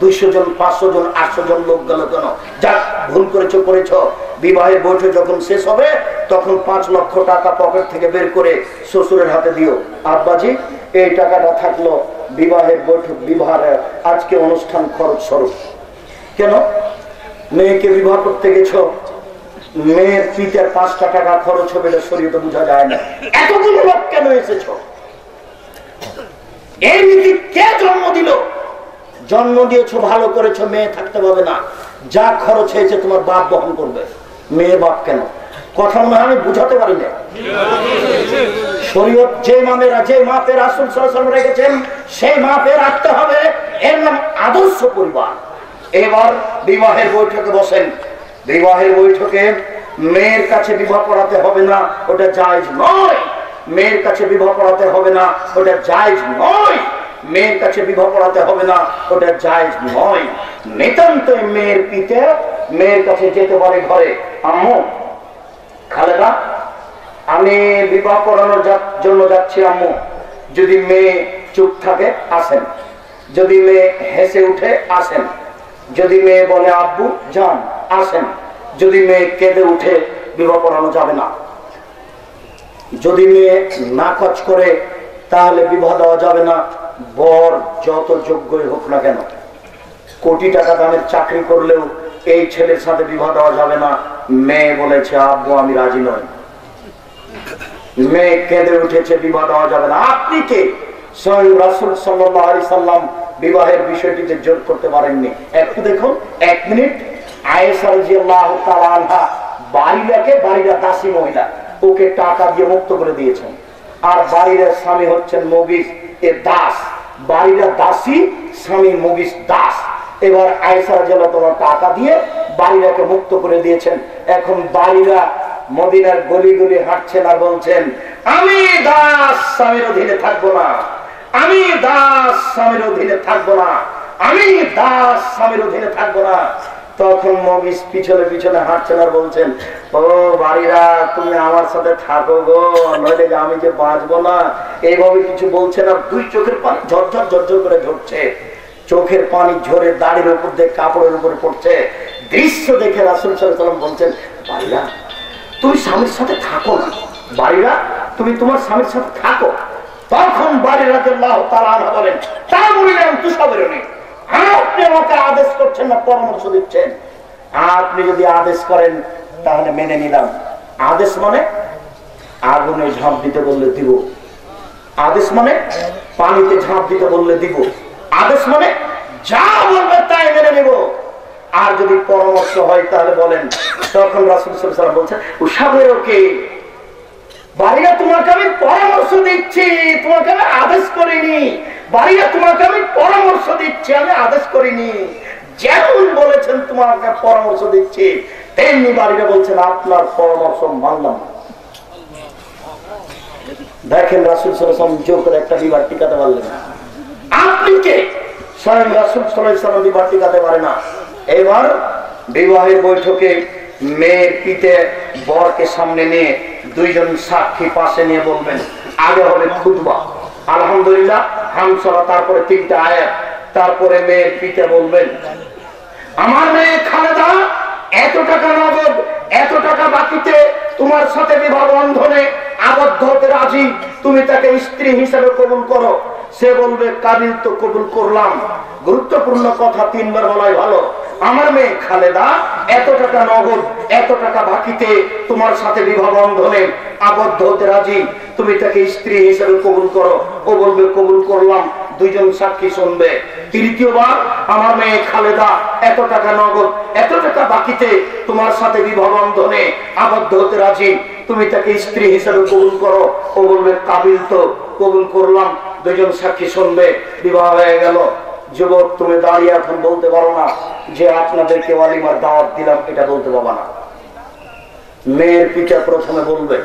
200 জন, 500 জন, 800 জন লোক গেল কেন? যাক, ভুল করেছো করেছ। বিবাহের বৈঠক যখন শেষ হবে তখন 5 লক্ষ টাকা পকেট থেকে বের করে শ্বশুরের হাতে দিও। আব্বাজি, এই টাকাটা থাকলো বিবাহের বৈঠক, বিবাহের আজকে অনুষ্ঠান খরচ স্বরূপ। কেন? মেয়েকে বিবাহ করতে গেছ, মেয়ের পিতার 5টা টাকা খরচ হবে, এটা শরীয়তে বোঝা যায় না। এতগুলো লোক কেন এসেছ? এই নীতি কে জন্ম দিল? জন্ম দিয়েছ, ভালো করেছো, মেয়ে থাকতে পাবে না। যা খরচ হয়েছে তোমার বাপ বহন করবে। মেয়ে বাপ কেন? কথা মনে হয় আমি বুঝাতে পারি না। শরীয়ত যে মাপে রাসূল সাল্লাল্লাহু আলাইহি ওয়াসাল্লাম রেখেছেন সেই মাপে রাখতে হবে। এর নাম আদর্শ পরিবার। এবার বিবাহের বৈঠকে বসেন। বিবাহের বৈঠকে মেয়ের কাছে বিবাহ পড়াতে হবে না, ওটা জায়েজ নয়। মেয়ের কাছে বিবাহ পড়াতে হবে না, ওটা জায়েজ নয়। মেয়ের কাছে বিবাহ পড়াতে হবে না, ওটা জায়েজ নয়। নিতান্ত মেয়ের পিতা মেয়ের কাছে যেতে পারে ঘরে, আম্মু খালেদা আমি বিবাহ পড়ানোর জন্য যাচ্ছি আম্মু। যদি মেয়ে চুপ থাকে আসেন, যদি মেয়ে হেসে উঠে আসেন, যদি মেয়ে বলে আব্বু যান আসেন, যদি মেয়ে কেঁদে উঠে বিবাহ পড়ানো যাবে না। যদি মেয়ে নাকচ করে তাহলে বিবাহ দেওয়া যাবে না। বর যত যোগ্যই হোক না কেন, কোটি টাকা দামের চাকরি করলেও এই ছেলের সাথে বিবাহ দেওয়া যাবে না। মেয়ে বলেছে আব্বু আমি রাজি নই, মেয়ে কেঁদে উঠেছে, বিবাহ দেওয়া যাবে না। আপনি কে? স্বয়ং রাসূল সাল্লাল্লাহু আলাইহি সাল্লাম বিবাহের বিষয়টিতে জোর করতে পারেননি। একটু দেখুন, 1 মিনিট। আয়েশা রাদিয়াল্লাহু তাআলা আনহা বাড়িরা দাসী মহিলা, ওকে টাকা দিয়ে মুক্ত করে দিয়েছেন। আর বাড়ির স্বামী হচ্ছেন মুগিস, এ দাস। বাড়িরা দাসী, স্বামী মুগিস দাস। এবার আয়েশা রাদিয়াল্লাহু তাআলা টাকা দিয়ে বাড়িরাকে মুক্ত করে দিয়েছেন। এখন বাড়িরা মদিনার গলি গলি হাঁটছেন আর বলছেন আমি দাস স্বামীর অধীনে থাকবো না, আমি দাস স্বামীর অধীনে থাকবো না, আমি দাস স্বামীর অধীনে থাকবো না। তখন মগিস পিছনে পিছনে হাঁটছেন আর বলছেন ও বাড়িরা তুমি আমার সাথে থাকো গো, নইলে আমি যে বাঁচবো না। এইভাবে কিছু বলছেন আর দুই চোখের পানি ঝরঝর ঝরঝর করে ঝরছে। চোখের পানি ঝরে দাড়ির উপর দিয়ে কাপড়ের উপরে পড়ছে। দৃশ্য দেখে রাসূল সাল্লাল্লাহু আলাইহি ওয়াসাল্লাম বলছেন বাড়িরা তুমি স্বামীর সাথে থাকো না, বাড়িরা তুমি তোমার স্বামীর সাথে থাকো। তখন বাড়িরা রাদিয়াল্লাহু তাআলা আনহা বলেন তা বলিলেন তুষাবেরনি, আপনি আমাকে আদেশ করছেন না পরামর্শ দিচ্ছেন? আপনি যদি আদেশ করেন তাহলে মেনে নিলাম। আদেশ মানে আগুনে ঝাঁপ দিতে বললে দিব, আদেশ মানে পানিতে ঝাঁপ দিতে বললে দিব, আদেশ মানে যা বলবে তাই মেনে নিব। আর যদি পরামর্শ হয় তাহলে বলেন। তখন রাসূল সাল্লাল্লাহু আলাইহি ওয়াসাল্লাম বলছেন উসাবেরকে, বাড়িরা তোমাকে আমি পরামর্শ দিচ্ছি, তোমাকে আমি আদেশ করিনি। বাড়িরা তোমাকে আমি পরামর্শ দিচ্ছি, আমি আদেশ করিনি। যেমন বলেছেন তোমাকে পরামর্শ দিচ্ছি, তেমনি বাড়িরা বলছেন আপনার পরামর্শ মানলাম না। দেখেন রাসূল সাল্লাল্লাহু আলাইহি ওয়াসাল্লাম জোর করে একটা বিবাহ টিকাতে পারলেন না। আপনি কে? স্বয়ং রাসূল সাল্লাল্লাহু আলাইহি ওয়াসাল্লাম বিবাহ টিকাতে পারে না। এবার বিবাহের বৈঠকে মেয়ের পিতে বরকে সামনে নিয়ে দুইজন সাক্ষী পাশে নিয়ে বলবেন। আগে হবে খুতবা, আলহামদুলিল্লাহ, হামসলা, তারপরে 3টা আয়াত, তারপরে মেয়ের পিতে বলবেন আমার মেয়ে খালেদা এত টাকা নগদ, এত টাকা বাকিতে তোমার সাথে বিবাহ বন্ধনে আবদ্ধ হতে রাজি, তুমি তাকে স্ত্রী হিসেবে কবুল করো। সে বলবে কাবিল তো কবুল করলাম। গুরুত্বপূর্ণ কথা 3 বার বলাই ভালো। আমার মেয়ে খালেদা এত টাকা নগদ, এত টাকা বাকিতে তোমার সাথে বিবাহ বন্ধনে আবদ্ধ হতে রাজি, তুমি তাকে স্ত্রী হিসেবে কবুল করো। ও বলবে কবুল করলাম। দুইজন সাক্ষী শুনবে। তৃতীয়বার আমার মেয়ে খালেদা এত টাকা নগদ, এত টাকা বাকিতে তোমার সাথে বিবাহ বন্ধনে আবদ্ধ হতে রাজি, তুমি তাকে স্ত্রী হিসেবে কবুল করো। ও বলবে কাবিল তো কবুল করলাম। দুইজন সাক্ষী শুনবে। বিবাহ হয়ে গেল। যুবক তুমি দাঁড়িয়ে এখন বলতে পারো না যে আপনাদেরকে ওয়ালিমার দাওয়াত দিলাম, এটা বলতে পারবা না। মেয়ের পিতা প্রথমে বলবে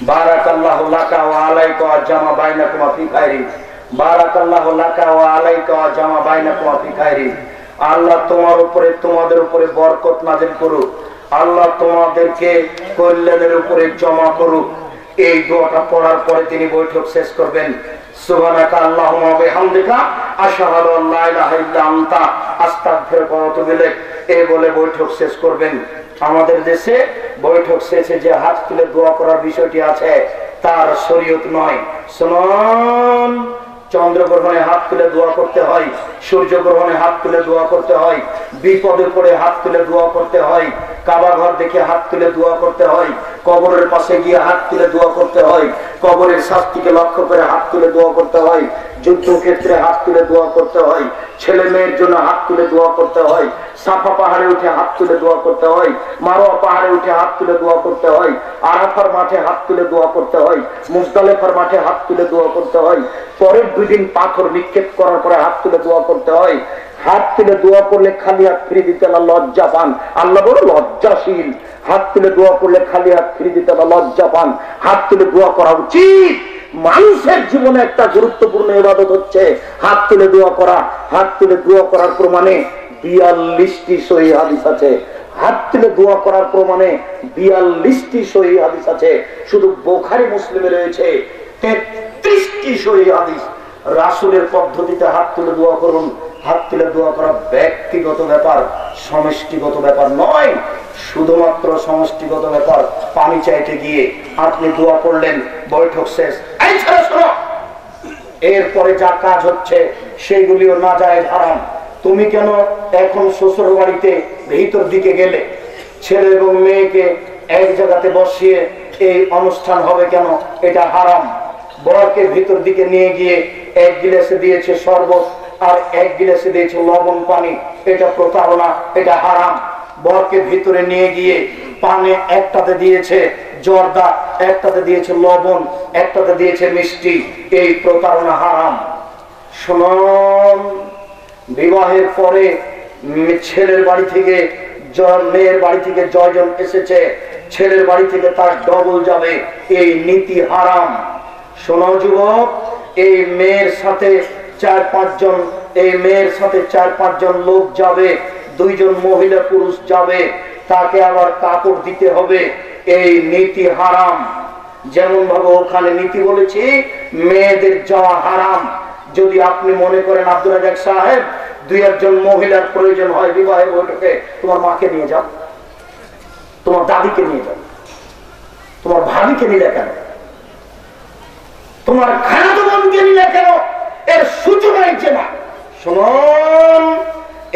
বারাকাল্লাহু লাকা ওয়া আলাইকা ওয়া জামা বাইনাকুমা ফি খায়রিন, বারাকাল্লাহু লাকা ওয়া আলাইকা ওয়া জামা বাইনাকুমা ফি খায়রিন। আল্লাহ তোমার উপরে তোমাদের উপরে বরকত নাযিল করুক, আল্লাহ তোমাদেরকে কল্যাণের উপরে জমা করুক। এই দোয়াটা পড়ার পরে তিনি বৈঠক শেষ করবেন। সুবহানাকা আল্লাহুম্মা ওয়া বিহামদিকা আশহাদু আল্লা ইলাহা ইল্লা আনতা আস্তাগফিরুকা ওয়া আতুবু ইলাইক, এই বলে বৈঠক শেষ করবেন। আমাদের দেশে বৈঠক শেষে যে হাত তুলে দোয়া করার বিষয়টি আছে তার শরীয়ত নয়। শুনুন, চন্দ্রগ্রহণে হাত তুলে দোয়া করতে হয়, সূর্যগ্রহণে হাত তুলে দোয়া করতে হয়, বিপদে পড়ে হাত তুলে দোয়া করতে হয়, কাবা ঘর দেখে হাত তুলে দোয়া করতে হয়, কবরের পাশে গিয়ে হাত তুলে দোয়া করতে হয়, কবরের শাস্তিকে লক্ষ্য করে হাত তুলে দোয়া করতে হয়, যুদ্ধক্ষেত্রে হাত তুলে দোয়া করতে হয়, ছেলে মেয়ের জন্য হাত তুলে দোয়া করতে হয়, সাফা পাহাড়ে উঠে হাত তুলে দোয়া করতে হয়, মারোয়া পাহাড়ে উঠে হাত তুলে দোয়া করতে হয়, আরাফার মাঠে হাত তুলে দোয়া করতে হয়, মুজদালিফার মাঠে হাত তুলে দোয়া করতে হয়, পরের 2 দিন পাথর নিক্ষেপ করার পরে হাত তুলে দোয়া করতে হয়। হাত তুলে দোয়া করলে খালি হাত ফিরে দিতে আল্লাহ লজ্জা পান, আল্লাহ বড় লজ্জাশীল। হাত তুলে দোয়া করলে খালি হাত ফিরে দিতে আল্লাহ লজ্জা পান। হাত তুলে দোয়া করা উচিত। মানুষের জীবনে একটা গুরুত্বপূর্ণ ইবাদত হচ্ছে হাত তুলে দোয়া করা। হাত তুলে দোয়া করার প্রমাণে 42টি সহিহ হাদিস আছে। হাত তুলে দোয়া করার প্রমাণে 42টি সহিহ হাদিস আছে। শুধু বুখারী মুসলিমে রয়েছে 33টি সহিহ হাদিস। রাসূলের পদ্ধতিতে হাত তুলে দোয়া করুন। হাত তুলে দোয়া করা ব্যক্তিগত ব্যাপার, সমষ্টিগত ব্যাপার নয়। শুধুমাত্র সমষ্টিগত ব্যাপার। পানি চাইতে গিয়ে আপনি দোয়া করলেন, বৈঠক শেষ, এরপরে যা কাজ হচ্ছে সেগুলিও না যায় হারাম। তুমি কেন এখন শ্বশুর বাড়িতে ভিতর দিকে গেলে? ছেলে এবং মেয়েকে এক জায়গাতে বসিয়ে এই অনুষ্ঠান হবে কেন? এটা হারাম। বরকে ভিতর দিকে নিয়ে গিয়ে 1 গিলাসে দিয়েছে শরবত আর 1 গিলাসে দিয়েছে লবণ পানি, এটা প্রতারণা, এটা হারাম। বরকে ভিতরে নিয়ে গিয়ে পানে একটাতে দিয়েছে জর্দা, একটাতে দিয়েছে লবণ, একটাতে দিয়েছে মিষ্টি, এই প্রতারণা হারাম। শুনুন, বিবাহের পরে ছেলের বাড়ি থেকে মেয়ের বাড়ি থেকে জয়জন এসেছে, ছেলের বাড়ি থেকে তার ডবল যাবে, এই নীতি হারাম। শোনো যুবক, এই মেয়ের সাথে 4-5 জন, এই মেয়ের সাথে 4-5 জন লোক যাবে, 2 জন মহিলা পুরুষ যাবে, তাকে আবার কাপড় দিতে হবে, এই নীতি হারাম। যেমন ভাবে ওখানে নীতি বলেছি মেয়েদের যাওয়া হারাম। যদি আপনি মনে করেন আব্দুল রাজ্জাক সাহেব 2-1 জন মহিলার প্রয়োজন হয় বিবাহের বৈঠকে, তোমার মাকে নিয়ে যাও, তোমার দাদিকে নিয়ে যাও, তোমার ভাবিকে নিলে কেন, তোমার খালাতো বোনকে নিলে কেন? এর সুযোগ হয়েছে না। শুনুন,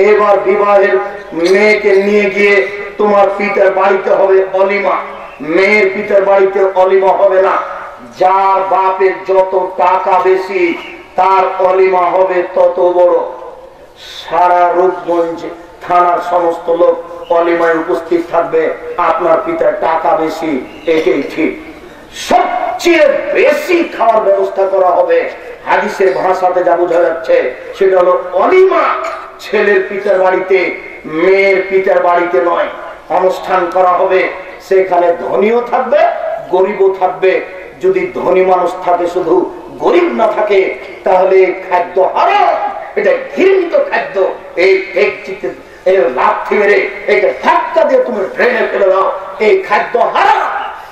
এবার বিবাহের মেয়েকে নিয়ে গিয়ে তোমার পিতার বাড়িতে হবে অলিমা। মেয়ের পিতার বাড়িতে অলিমা হবে না। যার বাপের যত টাকা বেশি তার অলিমা হবে তত বড়। সারা রূপগঞ্জ থানার সমস্ত লোক অলিমায় উপস্থিত থাকবে, আপনার পিতার টাকা বেশি, এটাই ঠিক। সবচেয়ে বেশি খাওয়ার ব্যবস্থা করা হবে, হাদিসের ভাষাতে যা বোঝা যাচ্ছে সেটা হলো অলিমা। ছেলের পিতার বাড়িতে, মেয়ের পিতার বাড়িতে নয়। অনুষ্ঠান করা হবে, সেখানে ধনীও থাকবে, গরিবও থাকবে। যদি ধনী মানুষ থাকে, শুধু গরিব না থাকে, তাহলে খাদ্য হারাম, এটা ঘৃণিত খাদ্য। এই লাথি মেরে এটা ধাক্কা দিয়ে তুমি ড্রেনে ফেলে দাও, এই খাদ্য হারাম,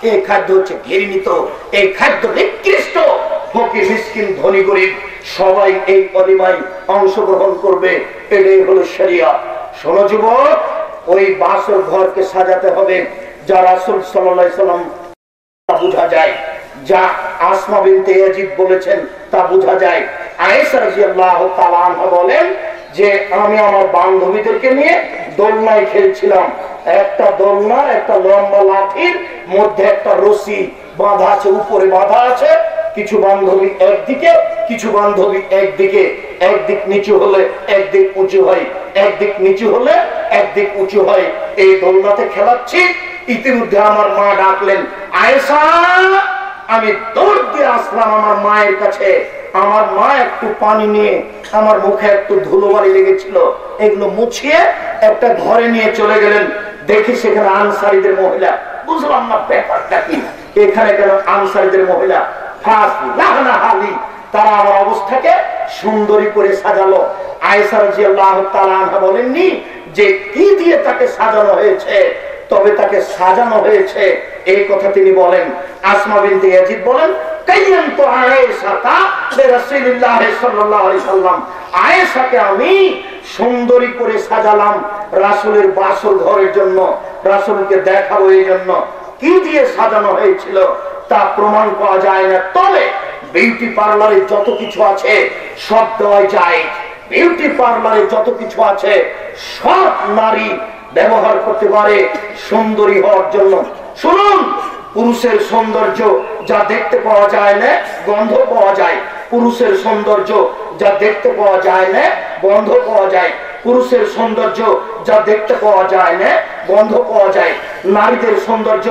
এই খাদ্য হচ্ছে ঘৃণিত, এই খাদ্য নিকৃষ্ট। ফকির মিসকিন ধনী গরিব সবাই এই অলিমায় অংশগ্রহণ করবে, এটাই হলো শরিয়ত। শোনো যুবক, ওই বাসর ঘরকে সাজাতে হবে যা রাসূল সাল্লাল্লাহু আলাইহি সাল্লাম বোঝা যায়, যা আসমা বিনতে ইয়াজিদ বলেছেন তা বোঝা যায়। আয়েশা রাদিয়াল্লাহু তাআলা আনহা বলেন যে আমি আমার বান্ধবীদেরকে নিয়ে দোলনায় খেলছিলাম। একটা দোলনা, একটা লম্বা লাঠির মধ্যে একটা রশি বাঁধা আছে, উপরে বাঁধা আছে। কিছু বান্ধবী একদিকে, কিছু বান্ধবী একদিকে। একদিক নিচু হলে একদিক উঁচু হয়, একদিক নিচু হলে একদিক উঁচু হয়। এই দোলনাতে খেলাচ্ছি, ইতিমধ্যে আমার মা ডাকলেন, আয়েশা। আমি দৌড় দিয়ে আসলাম আমার মায়ের কাছে। আমার মা একটু পানি নিয়ে, আমার মুখে একটু ধুলোবালি লেগেছিল, এগুলো মুছিয়ে একটা ঘরে নিয়ে চলে গেলেন। দেখি সেখানে আনসারীদের মহিলা। বুঝলাম না ব্যাপারটা কি, এখানে কেন আনসারীদের মহিলা? তারা আমার অবস্থাকে সুন্দরী করে সাজালো। আয়েশা রাদিয়াল্লাহু তাআলা আনহা বলেননি যে কি দিয়ে তাকে সাজানো হয়েছে, তবে তাকে সাজানো হয়েছে এই কথা তিনি বলেন। আসমা বিনতে ইয়াজিদ বলেন, কাইয়ানতু আয়েশাতা লিরাসূলিল্লাহ সাল্লাল্লাহু আলাইহি সাল্লাম, আয়েশাকে আমি সুন্দরী করে সাজালাম রাসূলের বাসর ঘরের জন্য, রাসূলকে দেখাবো এই জন্য। কি দিয়ে সাজানো হয়েছিল তা প্রমাণ পাওয়া যায় না, তবে বিউটি পার্লারে যত কিছু আছে সব দেওয়া যায়। বিউটি পার্লারে যত কিছু আছে সব নারী ব্যবহার করতে পারে সুন্দরী হওয়ার জন্য। শুনুন, পুরুষের সৌন্দর্য যা দেখতে পাওয়া যায় না গন্ধ পাওয়া যায়, পুরুষের সৌন্দর্য যা দেখতে পাওয়া যায় না গন্ধ পাওয়া যায়, পুরুষের সৌন্দর্য যা দেখতে পাওয়া যায় না গন্ধ পাওয়া যায়, নারীদের সৌন্দর্য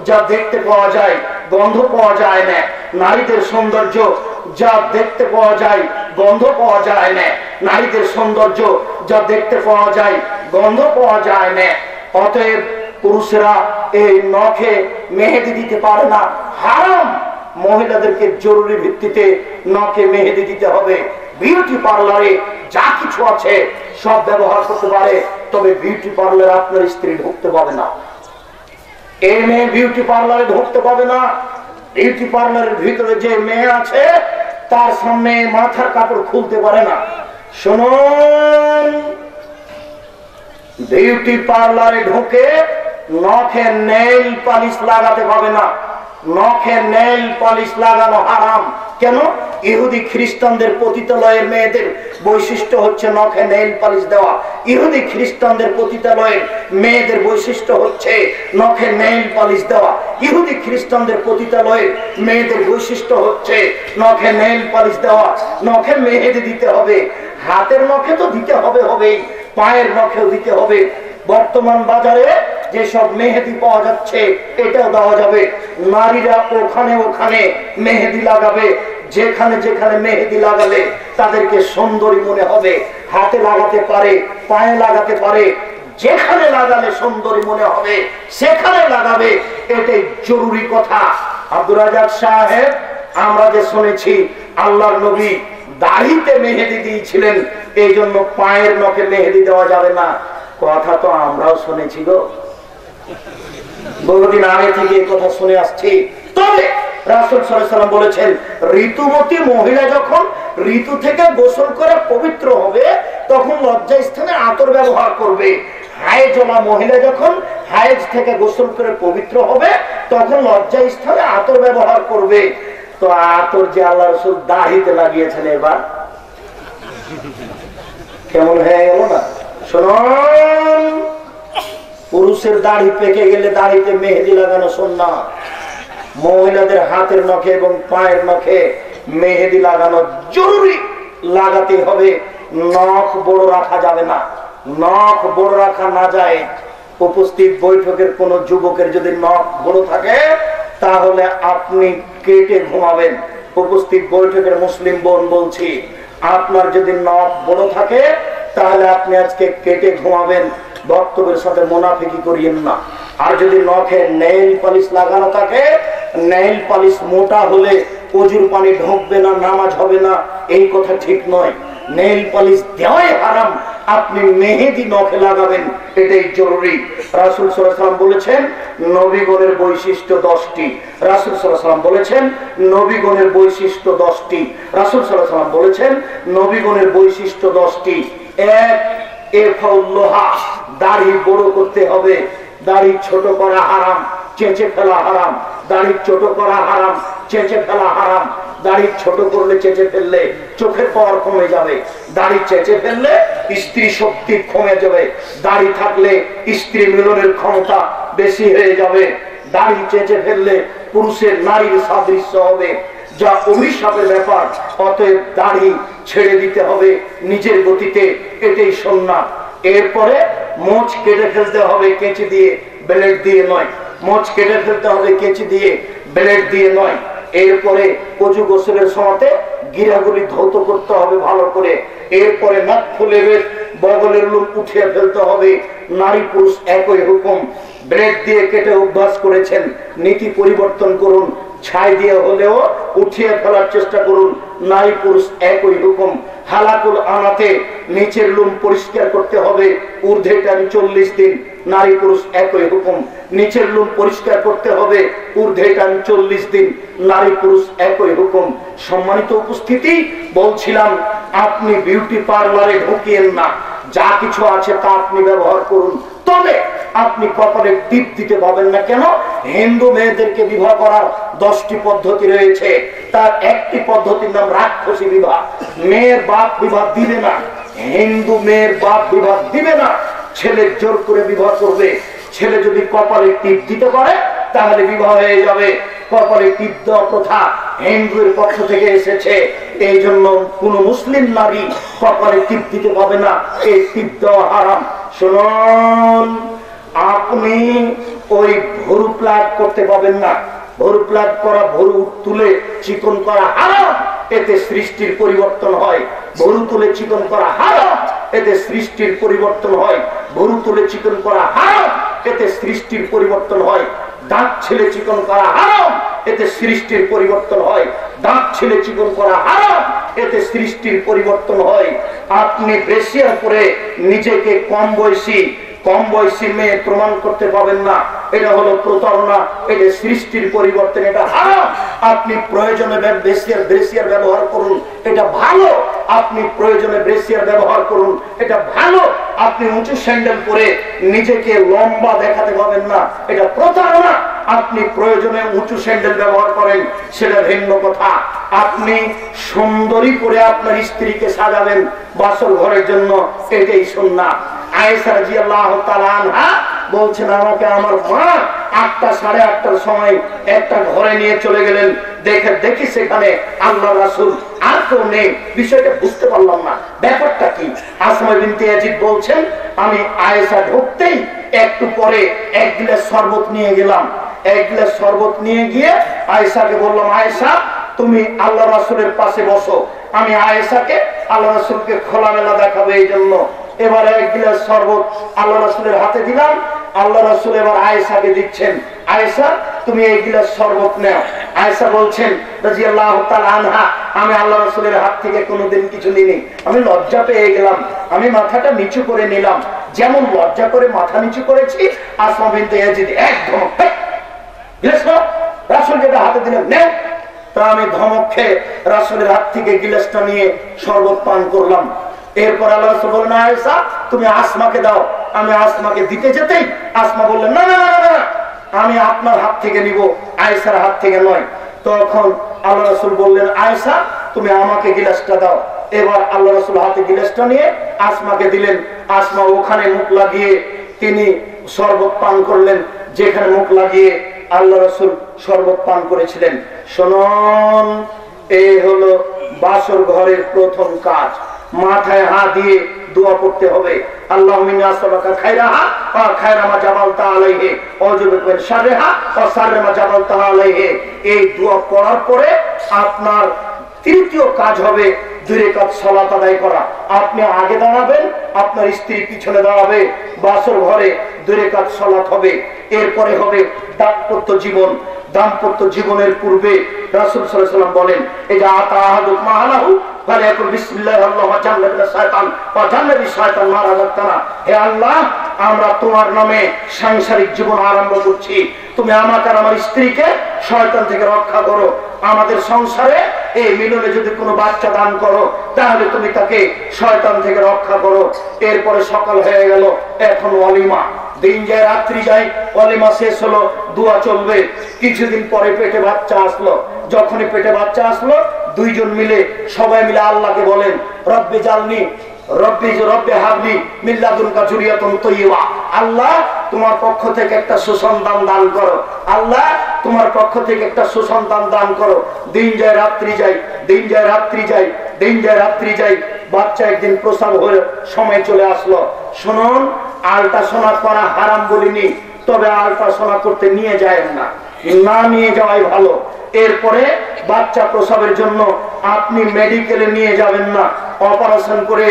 যা দেখতে পাওয়া যায় গন্ধ পাওয়া যায় না, নারীদের সৌন্দর্য যা দেখতে পাওয়া যায় গন্ধ পাওয়া যায় না, নারীদের সৌন্দর্য যা দেখতে পাওয়া যায় গন্ধ পাওয়া যায় না। অতএব পুরুষেরা এই নখে মেহেদি দিতে পারে না, হারাম। মহিলাদেরকে জরুরি ভিত্তিতে নখে মেহেদি দিতে হবে। বিউটি পার্লারে যা কিছু আছে সব ব্যবহার করতে পারে, তবে বিউটি পার্লারে আপনার স্ত্রী ঢুকতে পাবে না। এই মেয়ে বিউটি পার্লারে ঢুকতে পাবে না। বিউটি পার্লারের ভিতরে যে মেয়ে আছে তার সামনে মাথার কাপড় খুলতে পারে না। শুনুন, বিউটি পার্লারে ঢুকে নখে নেইল পালিশ লাগাতে পাবে না। নখে নেইল পালিশ লাগানো হারাম। কেন? ইহুদি খ্রিস্টানদের পতিতালয়ের মেয়েদের বৈশিষ্ট্য হচ্ছে নখে নেইল পালিশ দেওয়া। ইহুদি খ্রিস্টানদের পতিতালয়ের মেয়েদের বৈশিষ্ট্য হচ্ছে নখে নেইল পালিশ দেওয়া। ইহুদি খ্রিস্টানদের পতিতালয়ের মেয়েদের বৈশিষ্ট্য হচ্ছে নখে নেইল পালিশ দেওয়া। নখে মেহেদি দিতে হবে। হাতের নখে তো দিতে হবেই, পায়ের নখেও দিতে হবে। বর্তমান বাজারে যেসব মেহেদি পাওয়া যাচ্ছে এটাও দেওয়া যাবে। নারীরা ওখানে ওখানে মেহেদি লাগাবে, যেখানে যেখানে মেহেদি লাগালে তাদেরকে সুন্দরী মনে হবে। হাতে লাগাতে পারে, পায়ে লাগাতে পারে, যেখানে লাগালে সুন্দরী মনে হবে সেখানে লাগাবে। এটাই জরুরি কথা। আব্দুর রাজ্জাক সাহেব, আমরা যে শুনেছি আল্লাহর নবী দাড়িতে মেহেদি দিয়েছিলেন, এই জন্য পায়ের নখে মেহেদি দেওয়া যাবে না। কথা তো আমরাও শুনেছি গো, বহুদিন আগে থেকে এই কথা শুনে আসছি। তবে রাসূল সাল্লাল্লাহু আলাইহি ওয়াসাল্লাম বলেছেন, ঋতুবতী মহিলা যখন ঋতু থেকে গোসল করে পবিত্র হবে তখন লজ্জা স্থানে আতর ব্যবহার করবে। হায়েজলা মহিলা যখন হায়েজ থেকে গোসল করে পবিত্র হবে তখন লজ্জা স্থানে আতর ব্যবহার করবে। তো আতর যে আল্লাহ রাসূল দাড়িতে লাগিয়েছেন, এবার কেমন হয়ে গেল না? শুনুন, পুরুষের দাড়ি পেকে গেলে দাড়িতে মেহেদি লাগানো সুন্নাত। মহিলাদের হাতের নখে এবং পায়ের নখে মেহেদি লাগানো জরুরি, লাগাতে হবে। নখ বড় রাখা যাবে না। নখ বড় রাখা না যায়। উপস্থিত বৈঠকের কোন যুবকের যদি নখ বড় থাকে তাহলে আপনি কেটে ঘুমাবেন। উপস্থিত বৈঠকের মুসলিম বোন বলছি, আপনার যদি নখ বড় থাকে তাহলে আপনি আজকে কেটে ঘুমাবেন। বক্তব্যের সাথে মুনাফিকি করিয়েন না। আর যদি নখে নেইল পালিশ লাগানো থাকে, নেইল পালিশ মোটা হলে অজুর পানি ঢুকবে না, নামাজ হবে না, এই কথা ঠিক নয়। নেইল পালিশ দেওয়াই হারাম। আপনি মেহেদি নখে লাগাবেন, এটাই জরুরি। রাসূল সাল্লাল্লাহু আলাইহি ওয়াসাল্লাম বলেছেন নবীগণের বৈশিষ্ট্য 10টি। রাসূল সাল্লাল্লাহু আলাইহি ওয়াসাল্লাম বলেছেন নবীগণের বৈশিষ্ট্য 10টি। রাসূল সাল্লাল্লাহু আলাইহি ওয়াসাল্লাম বলেছেন নবীগণের বৈশিষ্ট্য 10টি। এক, এফাউল্লাহা, দাড়ি বড় করতে হবে। দাড়ি ছোট করা হারাম, চেঁচে ফেলা হারাম। দাড়ি ছোট করা হারাম, চেঁচে ফেলা হারাম। দাড়ি ছোট করলে, চেঁচে ফেললে চোখের পাওয়ার কমে যাবে। দাড়ি চেঁচে ফেললে স্ত্রী শক্তি কমে যাবে। দাড়ি থাকলে স্ত্রী মিলনের ক্ষমতা বেশি হয়ে যাবে। দাড়ি চেঁচে ফেললে পুরুষের নারীর সাদৃশ্য হবে, যা অভিশাপের ব্যাপার। অতএব দাড়ি ছেড়ে দিতে হবে নিজের গতিতে, এটাই সুন্নাত। এরপরে মোচ কেটে ফেলতে হবে কেঁচি দিয়ে, ব্লেড দিয়ে নয়। মোচ কেটে ফেলতে হবে কেঁচি দিয়ে, ব্লেড দিয়ে নয়। এরপরে ওযু গোসলের সময়তে গিরাগুলি ধৌত করতে হবে ভালো করে। এরপরে নাক ফুলে বগলের লোম উঠিয়ে ফেলতে হবে। নারী পুরুষ একই হুকুম। ব্লেড দিয়ে কেটে অভ্যাস করেছেন, নীতি পরিবর্তন করুন। ছাই দিয়ে হলেও উঠিয়ে ফেলার চেষ্টা করুন। নারী পুরুষ একই হুকুম। হালাকুল আনাতে নিচের লোম পরিষ্কার করতে হবে, ঊর্ধ্বে টান 40 দিন। নারী পুরুষ একই হুকুম। নিচের লোম পরিষ্কার করতে হবে, ঊর্ধ্বে টান 40 দিন। নারী পুরুষ একই হুকুম। সম্মানিত উপস্থিতি, বলছিলাম আপনি বিউটি পার্লারে ঢুকিয়েন না। যা কিছু আছে তা আপনি ব্যবহার করুন, তবে আপনি কপালে টিপ দিতে পাবেন না। কেন? হিন্দু মেয়েদেরকে বিবাহ করার 10টি পদ্ধতি রয়েছে, তার একটি পদ্ধতির নাম রাক্ষসী বিবাহ। মেয়ের বাপ বিবাহ দিবে না, হিন্দু মেয়ের বাপ বিবাহ দিবে না। ছেলে জোর করে বিবাহ করবে। ছেলে যদি কপালে টিপ দিতে পারে তাহলে বিবাহ হয়ে যাবে। কপালে টিপ দেওয়া প্রথা হিন্দুর পক্ষ থেকে এসেছে, এই জন্য কোন মুসলিম নারী কপালে টিপ দিতে পাবে না, এই টিপ দেওয়া হারাম। শুনুন, আপনি ওই ভরু প্লাগ করতে পাবেন না। ভরু প্লাগ করা, ভরু তুলে চিকন করা হারাম, এতে সৃষ্টির পরিবর্তন হয়। ভরু তুলে চিকন করা হারাম, এতে সৃষ্টির পরিবর্তন হয়। ভরু তুলে চিকন করা হারাম, এতে সৃষ্টির পরিবর্তন হয়। দাঁত ছেলে চিকন করা হারাম, এতে সৃষ্টির পরিবর্তন হয়। দাঁত ছেলে চিকন করা হারাম, এতে সৃষ্টির পরিবর্তন হয়। আপনি ব্রেসিয়ার পরে নিজেকে কম বয়সী মেয়ে প্রমাণ করতে পাবেন না, এটা হলো প্রতারণা, এটা সৃষ্টির পরিবর্তন, এটা হারাম। আপনি প্রয়োজনে ব্রেসিয়ার ব্যবহার করুন, এটা ভালো। আপনি প্রয়োজনে ব্রেসিয়ার ব্যবহার করুন, এটা ভালো। আপনি উঁচু স্যান্ডেল পরে নিজেকে লম্বা দেখাতে পাবেন না, এটা প্রতারণা। আপনি প্রয়োজনে উঁচু স্যান্ডেল ব্যবহার করেন, সেটা ভিন্ন কথা। আপনি সুন্দরী করে আপনার স্ত্রীকে সাজাবেন বাসর ঘরের জন্য, এটাই সুন্নাত। আয়েশা রাদিয়াল্লাহু তাআলা আনহা বলছেন, আমাকে আমার মা 8টা সাড়ে 8টার সময় একটা ঘরে নিয়ে চলে গেলেন, দেখি সেখানে আল্লাহ রাসূল আর কেউ নেই। বিষয়টা বুঝতে পারলাম না, ব্যাপারটা কি। আসমা বিনতে ইয়াজিদ বলছেন, আমি আয়েশা ঢুকতেই একটু পরে 1 গ্লাস শরবত নিয়ে গেলাম। 1 গ্লাস শরবত নিয়ে গিয়ে আয়েশাকে বললাম, আয়েশা তুমি আল্লাহ রাসূলের পাশে বসো। আমি আয়েশাকে আল্লাহ রাসূলকে খোলামেলা দেখাবো, এই জন্য এবার 1 গ্লাস শরবত আল্লাহ রাসূলের হাতে দিলাম। আল্লাহ রাসূল এবার আয়েশাকে দিচ্ছেন, আয়েশা তুমি এই গ্লাস শরবত নাও। আয়েশা বলছেন রাদিয়াল্লাহু তাআলা আনহা, আমি আল্লাহ রাসূলের হাত থেকে কোনোদিন কিছু নিইনি। আমি লজ্জা পেয়ে গেলাম, আমি মাথাটা নিচু করে নিলাম। যেমন লজ্জা করে মাথা নিচু করেছি, আসমা বিনতে ইয়াজিদ একদম রাসূলকে হাতে দিলেন, নেও। তা আমি ধমক খেয়ে রাসূলের হাত থেকে গিলাসটা নিয়ে শরবত পান করলাম। এরপর আল্লাহ রাসূল বললেন, আয়েশা তুমি আসমাকে দাও। আমি আসমাকে দিতে যেতেই আসমা বললেন, না না না না, আমি আপনার হাত থেকে নিব, আয়েশার হাত থেকে নয়। তখন আল্লাহ রাসূল বললেন, আয়েশা তুমি আমাকে গিলাসটা দাও। এবার আল্লাহ রাসূল হাতে গিলাসটা নিয়ে আসমাকে দিলেন। আসমা ওখানে মুখ লাগিয়ে তিনি শরবত পান করলেন, যেখানে মুখ লাগিয়ে আল্লাহ রাসূল শরবত পান করেছিলেন। শুনুন, এই হলো বাসর ঘরের প্রথম কাজ। মাথায় হাত দিয়ে দোয়া পড়তে হবে, আল্লাহুম্মা ইন্নী আসআলুকা খায়রাহা ওয়া খায়রা মা জাবালতা আলাইহি ওয়া আউযু মিন শাররিহা ওয়া শাররি মা জাবালতা আলাইহি। এই দোয়া পড়ার পরে আপনার তৃতীয় কাজ হবে 2 রাকাত সালাত আদায় করা। আপনি আগে দাঁড়াবেন, আপনার স্ত্রী পিছনে দাঁড়াবে, বাসর ঘরে 2 রাকাত সালাত হবে। এরপরে হবে দাম্পত্য জীবন। দাম্পত্য জীবনের পূর্বে রাসূল সাল্লাল্লাহু আলাইহি ওয়াসাল্লাম বলেন, ইজা আতা আহাদুকুম আহলাহু ফালায়াকুল বিসমিল্লাহি ওয়া জান্নাবিশ শায়তান ওয়া জান্নাবিশ শায়তান মা রাযাকতানা। হে আল্লাহ, আমরা তোমার নামে সাংসারিক জীবন আরম্ভ করছি, তুমি আমাকে আর আমার স্ত্রীকে শয়তান থেকে রক্ষা করো। আমাদের সংসারে এই মিলনে যদি কোনো বাচ্চা দান করো, তাহলে তুমি তাকে শয়তান থেকে রক্ষা করো। এরপরে সকাল হয়ে গেল, এখন ওয়ালিমা। দিন যায় রাত্রি যায়, ওয়ালিমা শেষ হলো, দোয়া চলবে। কিছুদিন পরে পেটে বাচ্চা আসলো। যখনই পেটে বাচ্চা আসলো, 2 জন মিলে সবাই মিলে আল্লাহকে বলেন, রব্বি জালনি রব্বি হাবলি মিন লাদুনকা যুরিয়াতান তাইয়্যিবা। আল্লাহ তোমার পক্ষ থেকে একটা সুসন্তান দান করো, আল্লাহ তোমার পক্ষ থেকে একটা সুসন্তান দান করো। দিন যায় রাত্রি যায়, দিন যায় রাত্রি যায়, দিন যায় রাত্রি যায়। বাচ্চা একদিন প্রসব হয়ে সময় চলে আসলো। শুনুন, আল্ট্রাসাউন্ড করা হারাম বলিনি, তবে আল্ট্রাসাউন্ড করতে নিয়ে যায় না, না নিয়ে যাওয়াই ভালো। এরপরে বাচ্চা প্রসবের জন্য আপনি মেডিকেলে নিয়ে যাবেন না, অপারেশন করে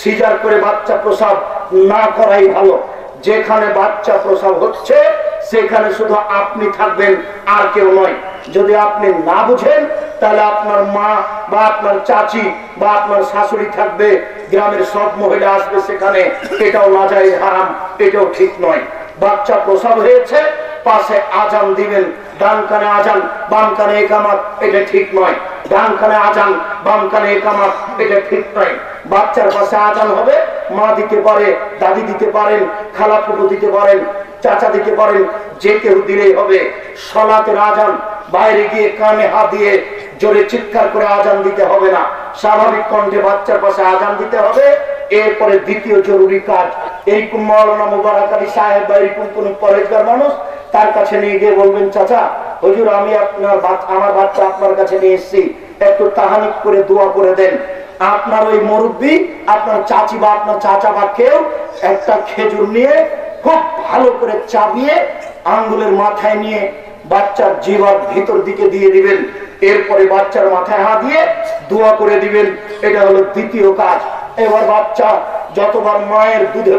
সিজার করে বাচ্চা প্রসব না করাই ভালো। যেখানে বাচ্চা প্রসব হচ্ছে সেখানে শুধু আপনি থাকবেন, আর কেউ নয়। যদি আপনি না বুঝেন, তাহলে আপনার মা বা আপনার চাচি বা আপনার শাশুড়ি থাকবে, গ্রামের সব মহিলা আসবে সেখানে, এটাও নাজায়েজ হারাম, এটাও ঠিক নয়। বাচ্চা প্রসব হয়েছে, পাশে আজান দিবেন, ডান কানে আজান বাম কানে ইকামত, এটা ঠিক নয়। ডান কানে আজান বাম কানে ইকামত, এটা ঠিক নয়। বাচ্চার পাশে আজান হবে, মা দিতে পারে, দাদি দিতে পারেন, খালা ফুফু দিতে পারেন, চাচা দিতে পারেন, যে কেউ দিলেই হবে। সালাতের আজান বাইরে গিয়ে কানে হাত দিয়ে জোরে চিৎকার করে আজান দিতে হবে না, স্বাভাবিক কণ্ঠে বাচ্চার পাশে আজান দিতে হবে। এরপরে দ্বিতীয় জরুরি কাজ, এইরকম মাওলানা মুবারক আলী সাহেব বা এরকম কোন পরেজগার মানুষ তার কাছে নিয়ে গিয়ে বলবেন, চাচা হুজুর আমি আমার বাচ্চা আপনার কাছে নিয়ে এসেছি, একটু তাহানিক করে দোয়া করে দেন। আপনার ওই মুরব্বী, আপনার চাচি বা আপনার চাচা বা কেউ একটা খেজুর নিয়ে খুব ভালো করে চাবিয়ে আঙ্গুলের মাথায় নিয়ে বাচ্চার জিহ্বার ভিতর দিকে দিয়ে দিবেন। এরপরে বাচ্চার মাথায় হাত দিয়ে দোয়া করে দিবেন। এটা হলো দ্বিতীয় কাজ। এবার বাচ্চা যতবার মায়ের দুধে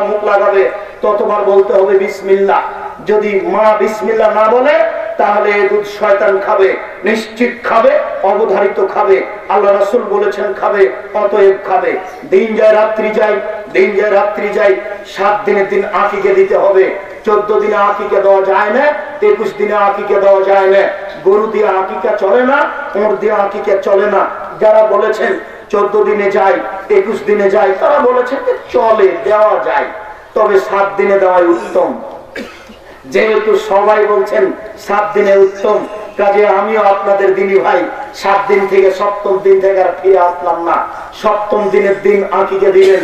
মুখ লাগাবে ততবার বলতে হবে বিসমিল্লাহ। যদি মা বিসমিল্লাহ না বলে তাহলে দুধ শয়তান খাবে, নিশ্চিত খাবে, অবধারিত খাবে। আল্লাহ রাসূল বলেছেন খাবে, অতএব খাবে। দিন যায় রাত্রি যায়, দিন যায় রাত্রি যায়। 7 দিনের দিন আকিকে দিতে হবে। 14 দিনে আকিকে দেওয়া যায় না, 21 দিনে আকিকে দেওয়া যায় না। গরু দিয়ে আকিকা চলে না, ওঁর দিয়ে আকিকা চলে না। যারা বলেছেন 14 দিনে যায়, 21 দিনে যায়, তারা বলেছেন যে চলে, দেওয়া যায়, তবে 7 দিনে দেওয়াই উত্তম। যেহেতু সবাই বলছেন 7 দিনে উত্তম, কাজে আমিও আপনাদের দিনী ভাই 7 দিন থেকে 7ম দিন থেকে আর ফিরে আসলাম না। 7ম দিনের দিন আকিকে দিলেন।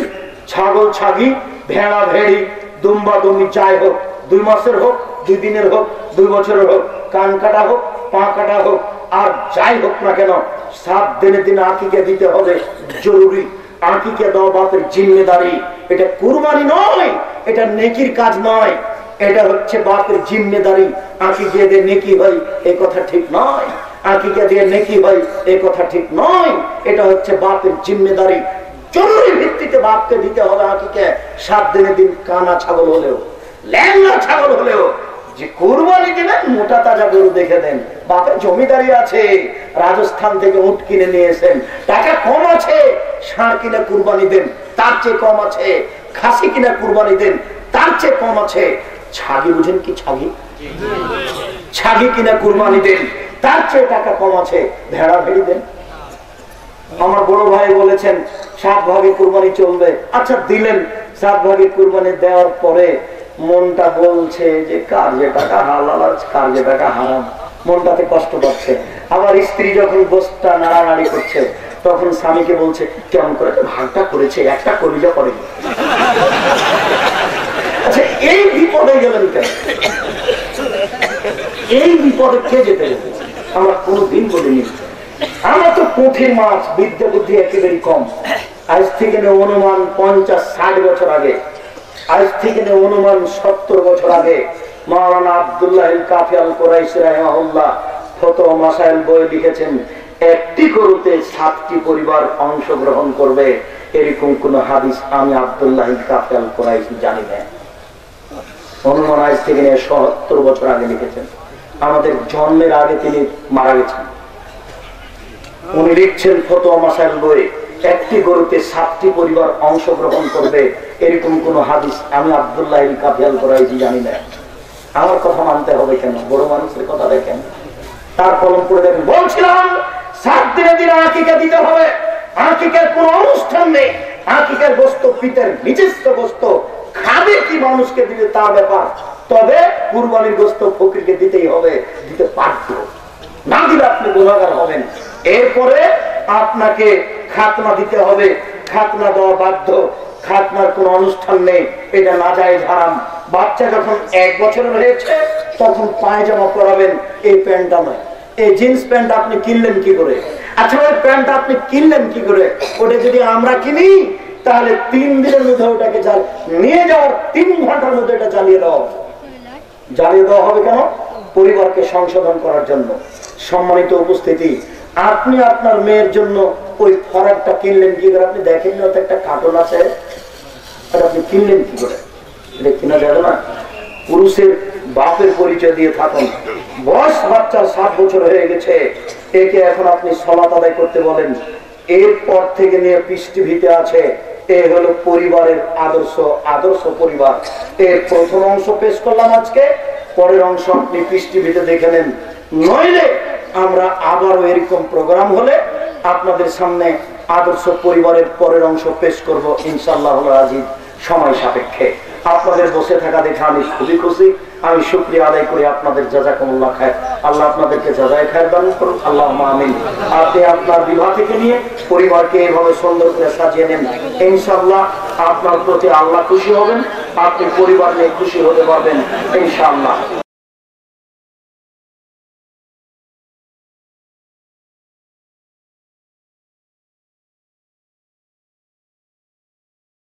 ছাগল ছাগি, ভেড়া ভেড়ি, দুম্বা দুম্বি যাই হোক, 2 মাসের হোক, 2 দিনের হোক, 2 বছরের হোক, কান কাটা হোক, পা কাটা হোক, আর যাই হোক না কেন 7 দিনের দিন আকিকে দিতে হবে, জরুরি। আকিকে দেওয়া বাপের জিম্মেদারি। এটা কুরবানি নয়, এটা নেকির কাজ নয়, এটা হচ্ছে বাপের জিম্মেদারি। আকিকে দিয়ে নেকি হয় এই কথা ঠিক নয়, আকিকে দিয়ে নেকি হয় এই কথা ঠিক নয়। এটা হচ্ছে বাপের জিম্মেদারি। জরুরি ভিত্তিতে বাপকে দিতে হবে আকিকে। 7 দিনের দিন কানা ছাগল হলেও, ল্যাংড়া ছাগল হলেও, যে কুরবানি দিলেন মোটা তাজা গরু দেখে দেন। বাপের জমিদারি আছে, রাজস্থান থেকে উট কিনে নিয়েছেন, টাকা কম আছে, ষাঁড় কিনে কুরবানি দেন, তার চেয়ে কম আছে। খাসি কিনে কুরবানি দেন, তার চেয়ে কম আছে। ছাগি বুঝেন কি? ছাগি, ছাগি কিনে কুরবানি দেন, তার চেয়ে টাকা কম আছে। ভেড়া ভেড়ি দেন। আমার বড় ভাই বলেছেন 7 ভাগে কুরবানি চলবে। আচ্ছা দিলেন, 7 ভাগে কুরবানি দেওয়ার পরে মনটা বলছে যে কার যে টাকা হালাল আর কার যে টাকা হারাম, মনটাতে কষ্ট পাচ্ছে। আবার স্ত্রী যখন গোশতটা নাড়ানাড়ি করছে তখন স্বামীকে বলছে কেমন করে ভাগটা করেছে, একটা কলিজা করেনি। আচ্ছা এই বিপদে গেলেন কেন? এই বিপদে কে যেতে গেল? আমরা কোনদিন বলিনি। আমরা তো পুঁথির মাছ, বিদ্যা বুদ্ধি একেবারেই কম। আজ থেকে অনুমান 50-60 বছর আগে, আজ থেকে অনুমান 70 বছর আগে মাওলানা আব্দুল্লাহ কাফি আল কুরাইশি রাহিমাহুল্লাহ ফতোয়া মাসাইল বই লিখেছেন, একটি গরুতে 7টি পরিবার অংশগ্রহণ করবে, এরকম কোন হাদিস আমি আব্দুল্লাহ কাফি আল কুরাইশি জানি না। অনুমান আজ থেকে 70 বছর আগে লিখেছেন। আমাদের জন্মের আগে তিনি মারা গেছেন। উনি লিখছেন ফতোয়া মাসাইল বই, একটি গরুতে 7টি পরিবার অংশগ্রহণ করবে, এরকম কোন হাদিস আমি আব্দুল্লাহ কাফি আল কুরাইশি জানি না। আমার কথা মানতে হবে কেন? বড় মানুষের কথা দেখেন, তার কলম করে দেখেন। বলছিলাম 7 দিনে দিনে আকিকা দিতে হবে। আকিকার কোন অনুষ্ঠান নেই। আকিকার গোশত পিতার নিজস্ব গোশত, খাবে কি মানুষকে দিবে তার ব্যাপার। তবে কুরবানির গোশত ফকিরকে দিতেই হবে, দিতে বাধ্য, না দিলে আপনি গুনাহগার হবেন। এরপরে আপনাকে খাতনা দিতে হবে, খাতনা দেওয়া বাধ্য। খাতনার কোন অনুষ্ঠান নেই, এটা নাজায়েজ হারাম। বাচ্চা যখন 1 বছরের হয়েছে তখন পায়জামা পরাবেন, এই প্যান্টটা নয়। এই জিন্স প্যান্ট আপনি কিনলেন কি করে? আচ্ছা ওই প্যান্টটা আপনি কিনলেন কি করে? ওটা যদি আমরা কিনি তাহলে 3 দিনের মধ্যে ওটাকে নিয়ে যাওয়ার 3 ঘন্টার মধ্যে এটা জ্বালিয়ে দেওয়া হবে। জ্বালিয়ে দেওয়া হবে কেন? পরিবারকে সংশোধন করার জন্য। সম্মানিত উপস্থিতি, আপনি আপনার মেয়ের জন্য ওই ফরাকটা কিনলেন কি করে? আপনি দেখেন না একটা কার্টন আছে, আপনি কিনলেন কি করে? এটা কিনা যাবে না। পুরুষের বাপের পরিচয় দিয়ে থাকুন। বয়স বাচ্চার 7 বছর হয়ে গেছে, একে এখন আপনি সালাত আদায় করতে বলেন। এরপর থেকে নিয়ে পৃষ্ঠভূমিতে আছে, এ হলো পরিবারের আদর্শ পরিবার। এর প্রথম অংশ পেশ করলাম আজকে, পরের অংশ আপনি পৃষ্ঠভূমিতে দেখে নেন। নইলে আমরা আবারও এরকম প্রোগ্রাম হলে আপনাদের সামনে আদর্শ পরিবারের পরের অংশ পেশ করব ইনশাআল্লাহ আজিজ, সময় সাপেক্ষে। আপনাদের বসে থাকা দেখে আমি খুবই খুশি। আমি শুকরিয়া আদায় করি আপনাদের। জাযাকুমুল্লাহ খায়র। আল্লাহ আপনাদেরকে জাযায়ে খায়র দান করুন। আল্লাহুম্মা আমিন। আপনি আপনার বিবাহ থেকে নিয়ে পরিবারকে এইভাবে সুন্দর করে সাজিয়ে নেন, ইনশাআল্লাহ আপনার প্রতি আল্লাহ খুশি হবেন, আপনি পরিবার নিয়ে খুশি হতে পারবেন ইনশাআল্লাহ।